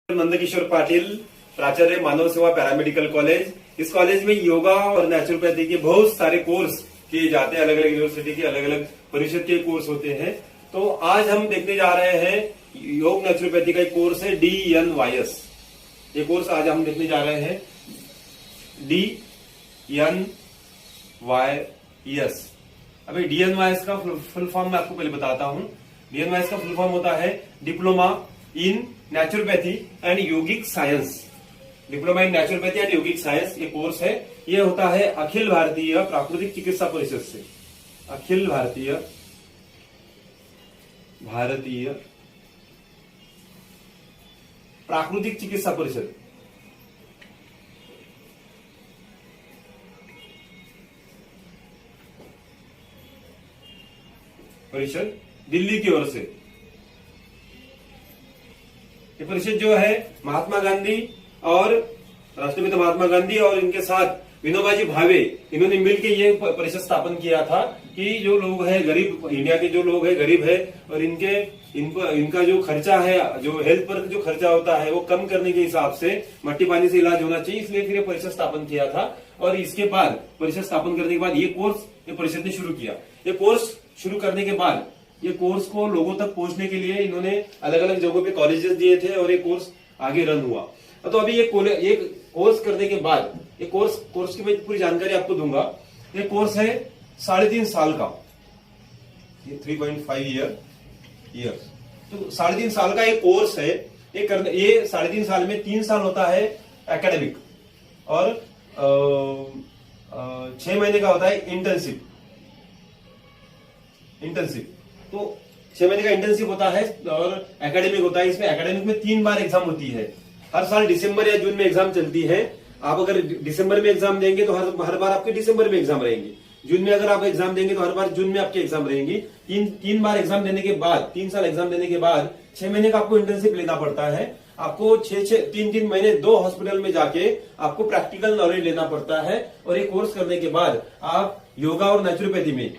नंदकिशोर पाटिल, प्राचार्य मानव सेवा paramedical college. इस कॉलेज में योगा और नेचुरोपैथी के बहुत सारे कोर्स किए जाते हैं। अलग अलग यूनिवर्सिटी के अलग अलग परिषद के कोर्स होते हैं। तो आज हम देखने जा रहे हैं योग नेचुरोपैथी का एक कोर्स है DNYS। ये कोर्स आज हम देखने जा रहे हैं DNYS। अभी DNYS का फुल फॉर्म मैं आपको पहले बताता हूं। DNYS का फुल फॉर्म होता है diploma in naturopathy and yogic science. Diploma in naturopathy and yogic science ये कोर्स है। ये होता है अखिल भारतीय प्राकृतिक चिकित्सा परिषद से। अखिल भारतीय प्राकृतिक चिकित्सा परिषद दिल्ली की ओर से। ये परिषद जो है महात्मा गांधी और राष्ट्रपिता महात्मा गांधी और इनके साथ विनोबा जी भावे, इन्होंने मिलकर ये परिषद स्थापन किया था कि जो लोग हैं गरीब, इंडिया के जो लोग हैं गरीब है और इनका जो खर्चा है, जो हेल्थ पर जो खर्चा होता है वो कम करने के हिसाब से मट्टी पानी से इलाज होना चाहिए, इसलिए फिर ये परिषद स्थापन किया था। और इसके बाद परिषद स्थापन करने के बाद ये परिषद ने शुरू किया। ये कोर्स शुरू करने के बाद ये कोर्स को लोगों तक पहुंचने के लिए इन्होंने अलग अलग जगहों पे कॉलेजेस दिए थे और ये कोर्स आगे रन हुआ। तो अभी ये कोर्स करने के बाद ये कोर्स की मैं पूरी जानकारी आपको दूंगा। ये कोर्स है 3.5 साल का, ये 3.5 ईयर। तो 3.5 साल का ये कोर्स है। ये 3.5 साल में 3 साल होता है एकेडमिक और 6 महीने का होता है इंटर्नशिप। तो 6 महीने का इंटर्नशिप होता है और एकेडमिक होता है। इसमें एकेडमिक में 3 बार एग्जाम होती है। हर साल दिसंबर या जून में एग्जाम चलती है। आप अगर दिसंबर में एग्जाम देंगे तो हर बार आपके दिसंबर में एग्जाम रहेंगे। जून में अगर आप एग्जाम देंगे तो हर बार जून में आपके एग्जाम रहेंगी। तीन बार एग्जाम देने के बाद, 3 साल एग्जाम देने के बाद 6 महीने का आपको इंटर्नशिप लेना पड़ता है। आपको 3 महीने 2 हॉस्पिटल में जाके आपको प्रैक्टिकल नॉलेज लेना पड़ता है। और ये कोर्स करने के बाद आप योगा और नेचुरोपैथी में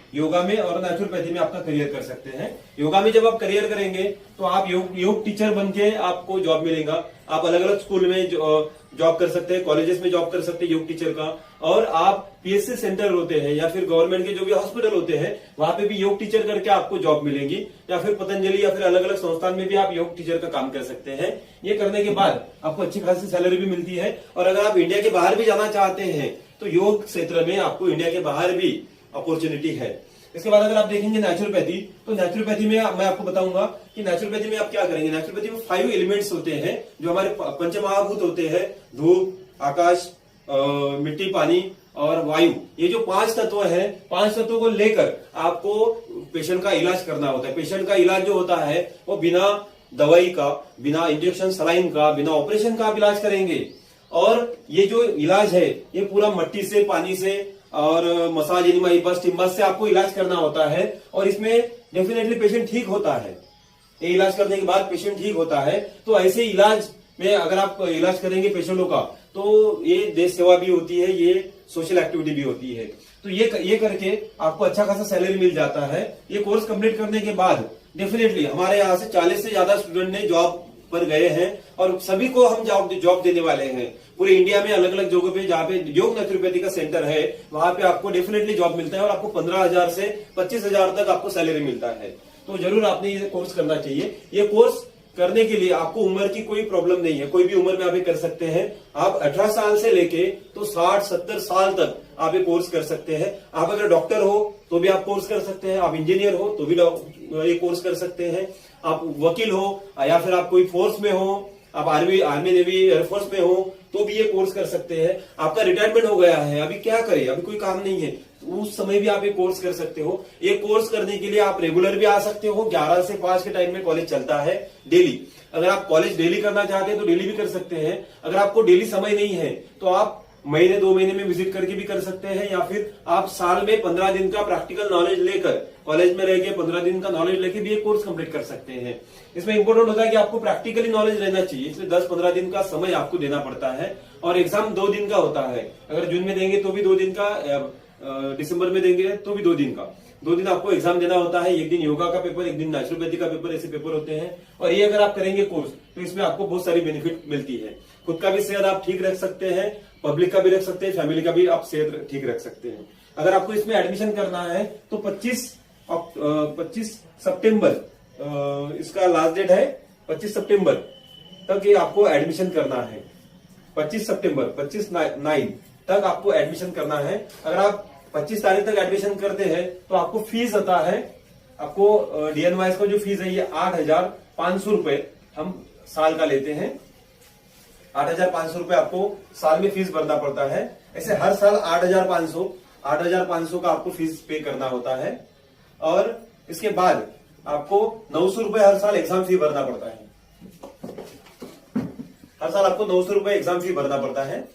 आपका करियर कर सकते हैं। योगा में जब आप करियर करेंगे तो आप योग टीचर बनके आपको जॉब मिलेगा। आप अलग अलग स्कूल में जॉब कर सकते हैं, कॉलेजेस में जॉब कर सकते हैं योग टीचर का। और आप PSC सेंटर होते हैं या फिर गवर्नमेंट के जो भी हॉस्पिटल होते हैं वहां पे भी योग टीचर करके आपको जॉब मिलेगी। या फिर पतंजलि या फिर अलग अलग संस्थान में भी आप योग टीचर का काम कर सकते हैं। ये करने के बाद आपको अच्छी खासी सैलरी भी मिलती है। और अगर आप इंडिया के बाहर भी जाना चाहते हैं तो योग क्षेत्र में आपको इंडिया के बाहर भी अपॉर्चुनिटी है। इसके बाद अगर आप देखेंगे नेचुरोपैथी, तो नेचुरोपैथी में मैं आपको बताऊंगा कि नेचुरोपैथी में आप क्या करेंगे। नेचुरोपैथी में 5 एलिमेंट्स होते हैं जो हमारे पंचमहाभूत होते हैं, धूप, आकाश, मिट्टी, पानी और वायु। ये जो 5 तत्व हैं, 5 तत्वों को लेकर आपको पेशेंट का इलाज करना होता है। पेशेंट का इलाज जो होता है वो बिना दवाई का, बिना इंजेक्शन सलाइन का, बिना ऑपरेशन का आप इलाज करेंगे। और ये जो इलाज है ये पूरा मट्टी से, पानी से और मसाज, एनिमा, बस, टिम्बस से आपको इलाज करना होता है। और इसमें डेफिनेटली पेशेंट ठीक होता है। ये इलाज करने के बाद पेशेंट ठीक होता है। तो ऐसे इलाज में अगर आप इलाज करेंगे पेशेंटों का तो ये देश सेवा भी होती है, ये सोशल एक्टिविटी भी होती है। तो ये करके आपको अच्छा खासा सैलरी मिल जाता है। ये कोर्स कंप्लीट करने के बाद डेफिनेटली हमारे यहाँ से 40 से ज्यादा स्टूडेंट ने जॉब पर गए हैं और सभी को हम जॉब देने वाले हैं। पूरे इंडिया में अलग अलग जगहों पे जहाँ पे योग नेचुरोपैथी का सेंटर है वहां पे आपको डेफिनेटली जॉब मिलता है और आपको 15,000 से 25,000 तक आपको सैलरी मिलता है। तो जरूर आपने ये कोर्स करना चाहिए। ये कोर्स करने के लिए आपको उम्र की कोई प्रॉब्लम नहीं है, कोई भी उम्र में आप ये कर सकते हैं। आप 18 साल से लेके तो 60-70 साल तक आप ये कोर्स कर सकते हैं। आप अगर डॉक्टर हो तो भी आप कोर्स कर सकते हैं, आप इंजीनियर हो तो भी ये कोर्स कर सकते हैं, आप वकील हो या फिर आप कोई फोर्स में हो, आप आर्मी, नेवी, एयरफोर्स में हो तो भी ये कोर्स कर सकते हैं। आपका रिटायरमेंट हो गया है, अभी क्या करें, अभी कोई काम नहीं है, तो उस समय भी आप ये कोर्स कर सकते हो। ये कोर्स करने के लिए आप रेगुलर भी आ सकते हो। 11 से 5 के टाइम में कॉलेज चलता है डेली। अगर आप कॉलेज डेली करना चाहते हैं तो डेली भी कर सकते हैं। अगर आपको डेली समय नहीं है तो आप महीने 2 महीने में विजिट करके भी कर सकते हैं। या फिर आप साल में 15 दिन का प्रैक्टिकल नॉलेज लेकर कॉलेज में रह के 15 दिन का नॉलेज लेके भी ये कोर्स कंप्लीट कर सकते हैं। इसमें इंपॉर्टेंट होता है कि आपको प्रैक्टिकली नॉलेज रहना चाहिए, इसलिए 10-15 दिन का समय आपको देना पड़ता है। और एग्जाम 2 दिन का होता है। अगर जून में देंगे तो भी 2 दिन का, दिसंबर में देंगे तो भी 2 दिन का। 2 दिन आपको एग्जाम देना होता है, एक दिन योगा का पेपर, एक दिन नेचुरोपैथी का पेपर, ऐसे पेपर होते हैं। और ये अगर आप करेंगे कोर्स तो इसमें आपको बहुत सारी बेनिफिट मिलती है। खुद का भी सेहत आप ठीक रख सकते हैं, पब्लिक का भी रख सकते हैं, फैमिली का भी आप सेहत ठीक रख सकते हैं। अगर आपको इसमें एडमिशन करना है तो 25 सितंबर इसका लास्ट डेट है, 25 सितंबर तक ये आपको एडमिशन करना है। 25 सितंबर 25/9 तक आपको एडमिशन करना है। अगर आप 25 तारीख तक एडमिशन करते हैं तो आपको फीस आता है, आपको डीएनवाईएस का जो फीस है ये 8,500 रुपए हम साल का लेते हैं। 8,500 रुपए आपको साल में फीस भरना पड़ता है। ऐसे हर साल 8,500 का आपको फीस पे करना होता है। और इसके बाद आपको 900 रुपए हर साल एग्जाम फी भरना पड़ता है। हर साल आपको 900 रुपए एग्जाम फी भरना पड़ता है।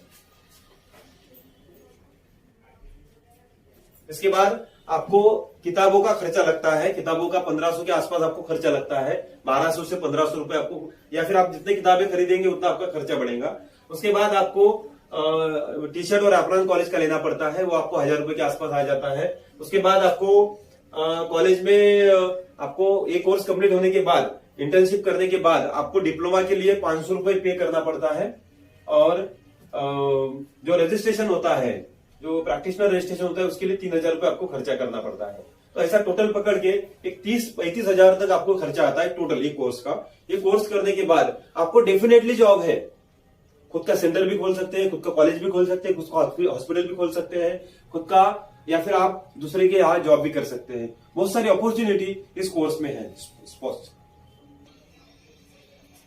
इसके बाद आपको किताबों का खर्चा लगता है। किताबों का 1500 के आसपास आपको खर्चा लगता है। 1200 से 1500 रुपए आपको, या फिर आप जितने किताबें खरीदेंगे उतना आपका खर्चा बढ़ेगा। उसके बाद आपको टी शर्ट और एप्रॉन कॉलेज का लेना पड़ता है, वो आपको 1000 रुपए के आसपास आ जाता है। उसके बाद आपको कॉलेज में आपको एक कोर्स कंप्लीट होने के बाद, इंटर्नशिप करने के बाद आपको डिप्लोमा के लिए 500 रुपए पे करना पड़ता है। और जो रजिस्ट्रेशन होता है, जो प्रैक्टिशनर रजिस्ट्रेशन होता है, उसके लिए 3000 रुपए आपको खर्चा करना पड़ता है। तो ऐसा टोटल पकड़ के एक 30-35 हजार तक आपको खर्चा आता है टोटल एक कोर्स का। ये कोर्स करने के बाद आपको डेफिनेटली जॉब है। खुद का सेंटर भी खोल सकते हैं, खुद का कॉलेज भी खोल सकते हैं, खुद का हॉस्पिटल भी खोल सकते हैं खुद का, या फिर आप दूसरे के यहाँ जॉब भी कर सकते हैं। बहुत सारी अपॉर्चुनिटी इस कोर्स में है।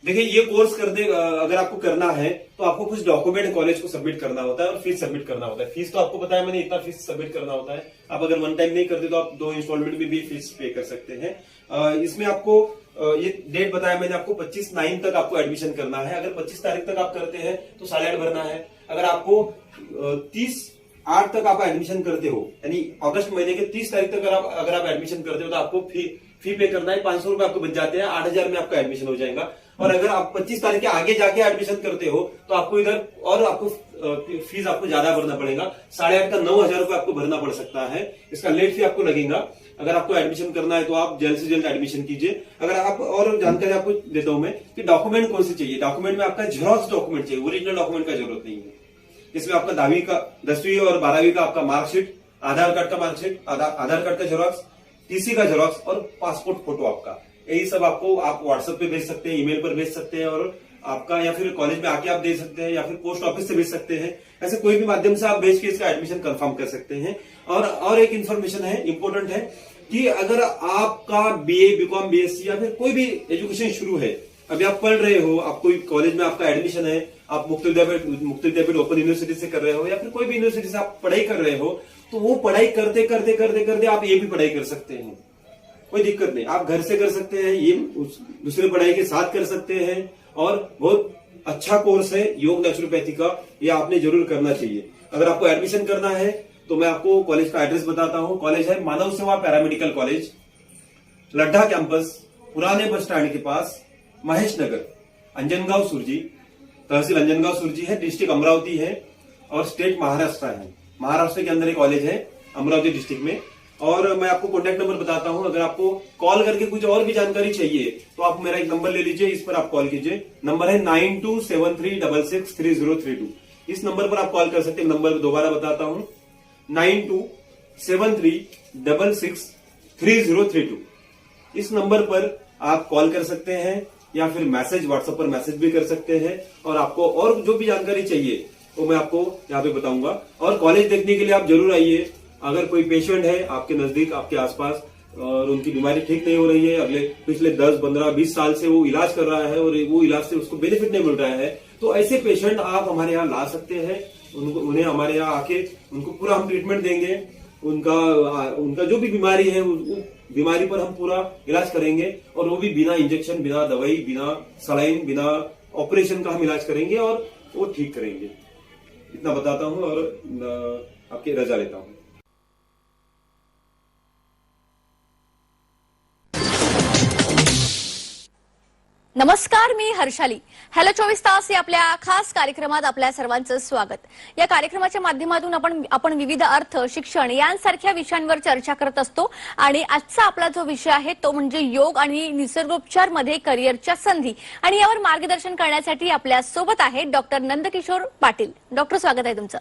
देखिए, ये कोर्स अगर आपको करना है तो आपको कुछ डॉक्यूमेंट कॉलेज को सबमिट करना होता है और फीस सबमिट करना होता है। फीस तो आपको पता है, मैंने इतना फीस सबमिट करना होता है। आप अगर वन टाइम नहीं करते तो आप 2 इंस्टॉलमेंट में भी फीस पे कर सकते हैं। इसमें आपको ये डेट बताया मैंने आपको, 25/9 तक आपको एडमिशन करना है। अगर 25 तारीख तक आप करते हैं तो 8.5 भरना है। अगर आपको 30/8 तक आप एडमिशन करते हो, यानी अगस्त महीने के 30 तारीख तक अगर आप एडमिशन करते हो तो आपको फी पे करना है। 500 रुपए आपको बच जाते हैं, 8,000 में आपका एडमिशन हो जाएगा। और अगर आप 25 तारीख के आगे जाके एडमिशन करते हो तो आपको इधर और आपको फीस आपको ज्यादा भरना पड़ेगा। 8.5 का 9,000 रुपए आपको भरना पड़ सकता है। इसका लेट फी आपको लगेगा। अगर आपको एडमिशन करना है तो आप जल्द से जल्द एडमिशन कीजिए। अगर आप और जानकारी आपको देता हूं मैं कि डॉक्यूमेंट कौन से चाहिए। डॉक्यूमेंट में आपका जेरॉक्स डॉक्यूमेंट चाहिए, ओरिजिनल डॉक्यूमेंट का जरूरत नहीं है। इसमें आपका 10वीं और 12वीं का आपका मार्कशीट, आधार कार्ड का मार्कशीट, आधार कार्ड का जेरॉक्स, टीसी का जेरॉक्स और पासपोर्ट फोटो आपका, यही सब आपको आप व्हाट्सएप पे भेज सकते हैं, ईमेल पर भेज सकते हैं। और आपका, या फिर कॉलेज में आके आप दे सकते हैं, या फिर पोस्ट ऑफिस से भेज सकते हैं। ऐसे कोई भी माध्यम से आप भेज के इसका एडमिशन कंफर्म कर सकते हैं। और एक इन्फॉर्मेशन है, इंपॉर्टेंट है, कि अगर आपका बीए, बीकॉम, बीएससी या फिर कोई भी एजुकेशन शुरू है, अभी आप पढ़ रहे हो, आप कोई कॉलेज में आपका एडमिशन है, आप मुक्त विद्यापीठ ओपन यूनिवर्सिटी से कर रहे हो, या फिर कोई भी यूनिवर्सिटी से आप पढ़ाई कर रहे हो, तो वो पढ़ाई करते करते करते करते आप ये भी पढ़ाई कर सकते हैं। कोई दिक्कत नहीं, आप घर से कर सकते हैं, ये दूसरी पढ़ाई के साथ कर सकते हैं। और बहुत अच्छा कोर्स है योग नेचुरोपैथी का, ये आपने जरूर करना चाहिए। अगर आपको एडमिशन करना है तो मैं आपको कॉलेज का एड्रेस बताता हूं। कॉलेज है मानव सेवा पैरामेडिकल कॉलेज, लड्ढा कैंपस, पुराने बस स्टैंड के पास, महेश नगर, अंजनगांव सुरजी, तहसील अंजनगांव सुरजी है, डिस्ट्रिक्ट अमरावती है और स्टेट महाराष्ट्र है। महाराष्ट्र के अंदर एक कॉलेज है अमरावती डिस्ट्रिक्ट में। और मैं आपको कॉन्टैक्ट नंबर बताता हूं। अगर आपको कॉल करके कुछ और भी जानकारी चाहिए तो आप मेरा एक नंबर ले लीजिए, इस पर आप कॉल कीजिए। नंबर है 9273663032। इस नंबर पर आप कॉल कर सकते हैं। नंबर दोबारा बताता हूं, 9273663032। इस नंबर पर आप कॉल कर सकते हैं या फिर मैसेज, व्हाट्सएप पर मैसेज भी कर सकते हैं। और आपको और जो भी जानकारी चाहिए वो मैं आपको यहाँ पे बताऊंगा। और कॉलेज देखने के लिए आप जरूर आइए। अगर कोई पेशेंट है आपके नजदीक, आपके आसपास, और उनकी बीमारी ठीक नहीं हो रही है, पिछले 10, 15, 20 साल से वो इलाज कर रहा है और वो इलाज से उसको बेनिफिट नहीं मिल रहा है, तो ऐसे पेशेंट आप हमारे यहाँ ला सकते हैं। उन्हें हमारे यहाँ आके उनको पूरा हम ट्रीटमेंट देंगे। उनका जो भी बीमारी है, बीमारी पर हम पूरा इलाज करेंगे। और वो भी बिना इंजेक्शन, बिना दवाई, बिना सलाइन, बिना ऑपरेशन का हम इलाज करेंगे और वो ठीक करेंगे। इतना बताता हूँ और आपकी रजा लेता हूँ। नमस्कार, मी हर्षाली. हॅलो 24 तास या आपल्या खास कार्यक्रमात आपल्या सर्वांचं स्वागत. या कार्यक्रमाच्या माध्यमातून आपण विविध अर्थ, शिक्षण यांसारख्या विषयांवर चर्चा करत असतो आणि आजचा आपला जो विषय आहे तो म्हणजे योग आणि निसर्गोपचार मध्ये करिअरच्या संधी. आणि यावर मार्गदर्शन करण्यासाठी आपल्या सोबत आहे डॉक्टर नंदकिशोर पाटील. डॉक्टर, स्वागत आहे तुमचं.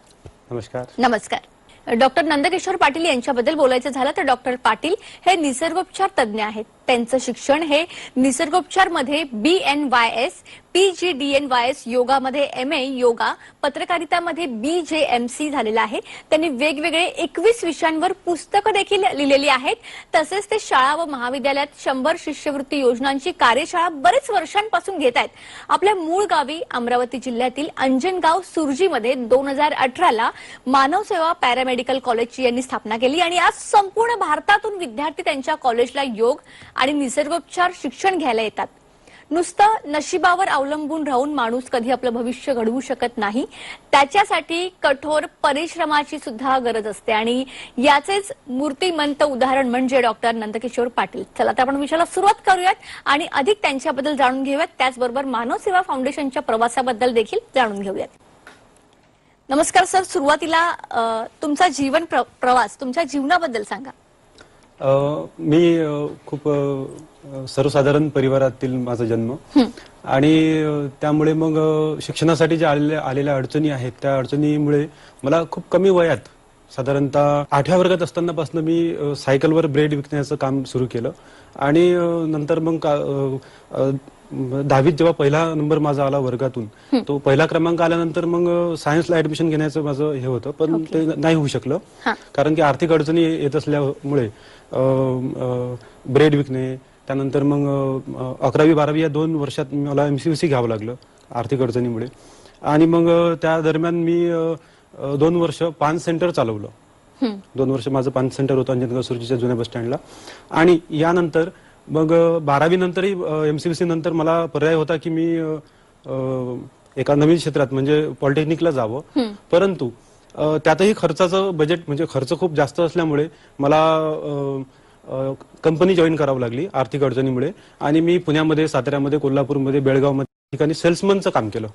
नमस्कार. नमस्कार. डॉक्टर नंदकिशोर पाटील यांच्याबद्दल बोलायचं झालं तर डॉक्टर पाटील हे निसर्गोपचार तज्ज्ञ आहेत. त्यांचं शिक्षण हे निसर्गोपचार मध्ये BNYS, PGDNYS, योगामध्ये MA योगा, पत्रकारितामध्ये BJMC झालेलं आहे. त्यांनी वेगवेगळे 21 विषयांवर पुस्तकं देखील लिहिलेली आहेत. तसेच ते शाळा व महाविद्यालयात 100 शिष्यवृत्ती योजनांची कार्यशाळा बरेच वर्षांपासून घेत आहेत. आपल्या मूळ गावी अमरावती जिल्ह्यातील अंजनगाव सुरजीमध्ये 2018ला मानव सेवा पॅरामेडिकल कॉलेजची यांनी स्थापना केली आणि आज संपूर्ण भारतातून विद्यार्थी त्यांच्या कॉलेजला योग आणि निसर्गोपचार शिक्षण घ्यायला येतात. नुसतं नशिबावर अवलंबून राहून माणूस कधी आपलं भविष्य घडवू शकत नाही. त्याच्यासाठी कठोर परिश्रमाची सुद्धा गरज असते आणि याचेच मूर्तिमंत उदाहरण म्हणजे डॉक्टर नंदकिशोर पाटील. चला तर आपण विषयाला सुरुवात करूयात आणि अधिक त्यांच्याबद्दल जाणून घेऊयात. त्याचबरोबर मानव सेवा फाउंडेशनच्या प्रवासाबद्दल देखील जाणून घेऊयात. नमस्कार सर, सुरुवातीला तुमचा जीवन प्रवास, तुमच्या जीवनाबद्दल सांगा. मी खूप सर्वसाधारण परिवारातील माझा जन्म आणि त्यामुळे मग शिक्षणासाठी ज्या आलेल्या अडचणी आहेत त्या अडचणीमुळे मला खूप कमी वयात साधारणतः 8व्या वर्गात असतानापासून मी सायकलवर ब्रेड विकण्याचं काम सुरू केलं आणि नंतर मग 10वीत जेव्हा पहिला नंबर माझा आला वर्गातून, तो पहिला क्रमांक आल्यानंतर मग सायन्सला ऍडमिशन घेण्याचं माझं हे होतं, पण ते नाही होऊ शकलं कारण की आर्थिक अडचणी येत असल्यामुळे ब्रेड विकणे, त्यानंतर मग 11वी 12वी या 2 वर्षात मला MCVC घ्यावं लागलं आर्थिक अडचणीमुळे. आणि मग त्या दरम्यान मी 2 वर्ष पान सेंटर चालवलं. 2 वर्ष माझं पान सेंटर होतं अंजनगाव सुरजीच्या जुन्या बस स्टँडला. आणि यानंतर मग 12वी नंतरही MCVC नंतर मला पर्याय होता की मी एका नवीन क्षेत्रात म्हणजे पॉलिटेक्निकला जावं, परंतु त्यातही खर्चाचं बजेट म्हणजे खर्च खूप जास्त असल्यामुळे मला कंपनी जॉईन करावी लागली आर्थिक अडचणीमुळे. आणि मी पुण्यामध्ये, साताऱ्यामध्ये, कोल्हापूरमध्ये, बेळगावमध्ये ठिकाणी सेल्समनचं काम केलं.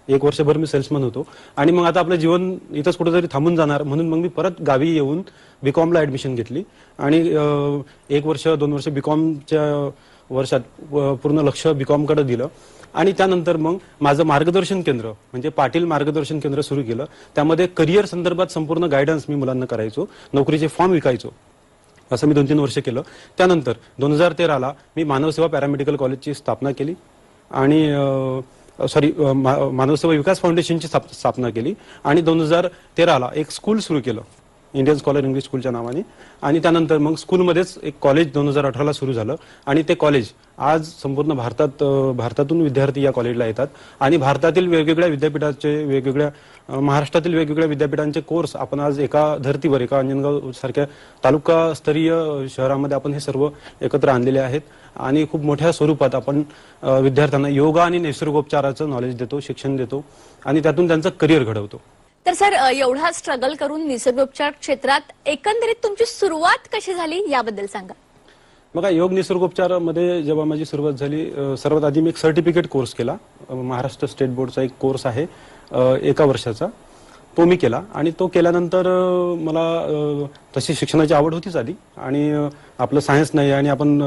1 वर्षभर मी सेल्समन होतो. आणि मग आता आपलं जीवन इथंच कुठेतरी थांबून जाणार म्हणून मग मी परत गावी येऊन BComला ऍडमिशन घेतली आणि 1 वर्ष 2 वर्ष BComच्या वर्षात पूर्ण लक्ष BComकडे दिलं. आणि त्यानंतर मग माझं मार्गदर्शन केंद्र म्हणजे पाटील मार्गदर्शन केंद्र सुरू केलं. त्यामध्ये करिअर संदर्भात संपूर्ण गायडन्स मी मुलांना करायचो, नोकरीचे फॉर्म विकायचो. असं मी 2-3 वर्ष केलं. त्यानंतर 2013ला मी मानव सेवा पॅरामेडिकल कॉलेजची स्थापना केली आणि मानव सेवा विकास फाउंडेशनची स्थापना केली आणि 2013ला एक स्कूल सुरू केलं, इंडियन स्कॉलर इंग्लिश स्कूलच्या नावाने. आणि त्यानंतर मग स्कूलमध्येच एक कॉलेज 2018ला सुरू झालं आणि ते कॉलेज आज संपूर्ण भारतातून विद्यार्थी या कॉलेजला येतात आणि भारतातील वेगवेगळ्या विद्यापीठाचे महाराष्ट्रातील वेगवेगळ्या विद्यापीठांचे कोर्स आपण आज एका धर्तीवर, एका अंजनगाव सारख्या तालुकास्तरीय शहरामध्ये आपण हे सर्व एकत्र आणलेले आहेत आणि खूप मोठ्या स्वरूपात आपण विद्यार्थ्यांना योगा आणि निसर्गोपचाराचं नॉलेज देतो, शिक्षण देतो आणि त्यातून त्यांचं करिअर घडवतो. तर सर, एवढा स्ट्रगल करून निसर्गोपचार क्षेत्रात एकंदरीत तुमची सुरुवात कशी झाली याबद्दल सांगा. बघा, योग निसर्गोपचारामध्ये जेव्हा माझी सुरुवात झाली, सर्वात आधी मी एक सर्टिफिकेट कोर्स केला. महाराष्ट्र स्टेट बोर्डचा एक कोर्स आहे 1 वर्षाचा, तो मी केला. आणि तो केल्यानंतर मला तशी शिक्षणाची आवड होतीच आधी आणि आपलं सायन्स नाही आणि आपण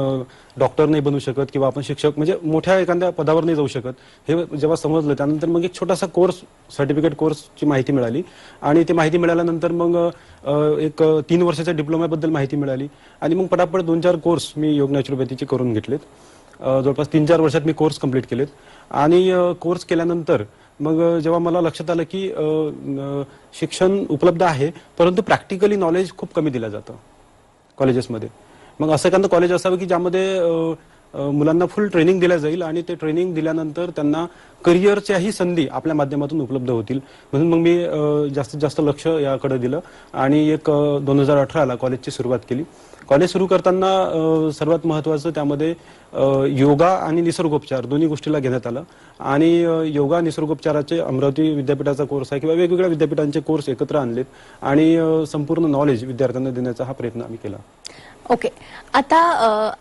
डॉक्टर नाही बनू शकत किंवा आपण शिक्षक म्हणजे मोठ्या एखाद्या पदावर नाही जाऊ शकत हे जेव्हा समजलं, त्यानंतर मग एक छोटासा कोर्स, सर्टिफिकेट कोर्सची माहिती मिळाली. आणि ती माहिती मिळाल्यानंतर मग एक 3 वर्षाच्या डिप्लोमाबद्दल माहिती मिळाली आणि मग पटापट 2-4 कोर्स मी योग नॅचरोपॅथीचे करून घेतलेत. जवळपास 3-4 वर्षात मी कोर्स कंप्लीट केलेत. आणि कोर्स केल्यानंतर मग जेव्हा मला लक्षात आलं की शिक्षण उपलब्ध आहे परंतु प्रॅक्टिकली नॉलेज खूप कमी दिलं जातं कॉलेजेसमध्ये, मग असं एखादं कॉलेज असावं की ज्यामध्ये मुलांना फुल ट्रेनिंग दिल्या जाईल आणि ते ट्रेनिंग दिल्यानंतर त्यांना करिअरच्याही संधी आपल्या माध्यमातून उपलब्ध होतील. म्हणून मग मी जास्तीत जास्त लक्ष याकडे दिलं आणि एक 2018ला कॉलेजची सुरुवात केली. कॉलेज सुरू करताना सर्वात महत्त्वाचं त्यामध्ये योगा आणि निसर्गोपचार दोन्ही गोष्टीला घेण्यात आलं. आणि योगा निसर्गोपचाराचे अमरावती विद्यापीठाचा कोर्स आहे किंवा वेगवेगळ्या विद्यापीठांचे कोर्स एकत्र आणलेत आणि संपूर्ण नॉलेज विद्यार्थ्यांना देण्याचा हा प्रयत्न आम्ही केला. ओके. आता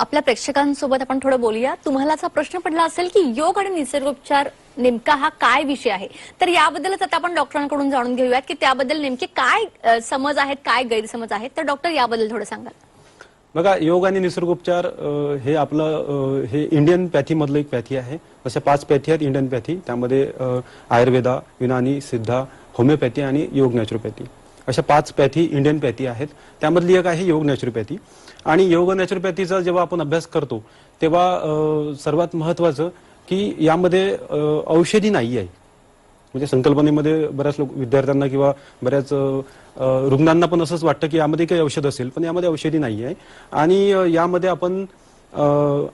आपल्या प्रेक्षकांसोबत आपण थोडं बोलूया. तुम्हाला असा प्रश्न पडला असेल की योग आणि निसर्गोपचार नेमका हा काय विषय आहे, तर याबद्दलच आता आपण डॉक्टरांकडून जाणून घेऊयात की त्याबद्दल नेमके काय समज आहेत, काय गैरसमज आहेत. तर डॉक्टर याबद्दल थोडं सांगाल. बघा, योग आणि निसर्गोपचार हे आपलं हे इंडियन पॅथी मधलं एक पॅथी आहे. अशा 5 पॅथी आहेत इंडियन पॅथी. त्यामध्ये आयुर्वेदा, युनानी, सिद्धा, होमिओपॅथी आणि योग नॅचरोपॅथी अशा 5 पॅथी इंडियन पॅथी आहेत. त्यामधली एक आहे योग नॅचरोपॅथी. आणि योग नॅचरोपॅथीचा जेव्हा आपण अभ्यास करतो तेव्हा सर्वात महत्वाचं की यामध्ये औषधी नाही आहे. म्हणजे संकल्पनेमध्ये बऱ्याच विद्यार्थ्यांना किंवा बऱ्याच रुग्णांना पण असंच वाटतं की यामध्ये काही औषध असेल, पण यामध्ये औषधी नाही आहे. आणि यामध्ये आपण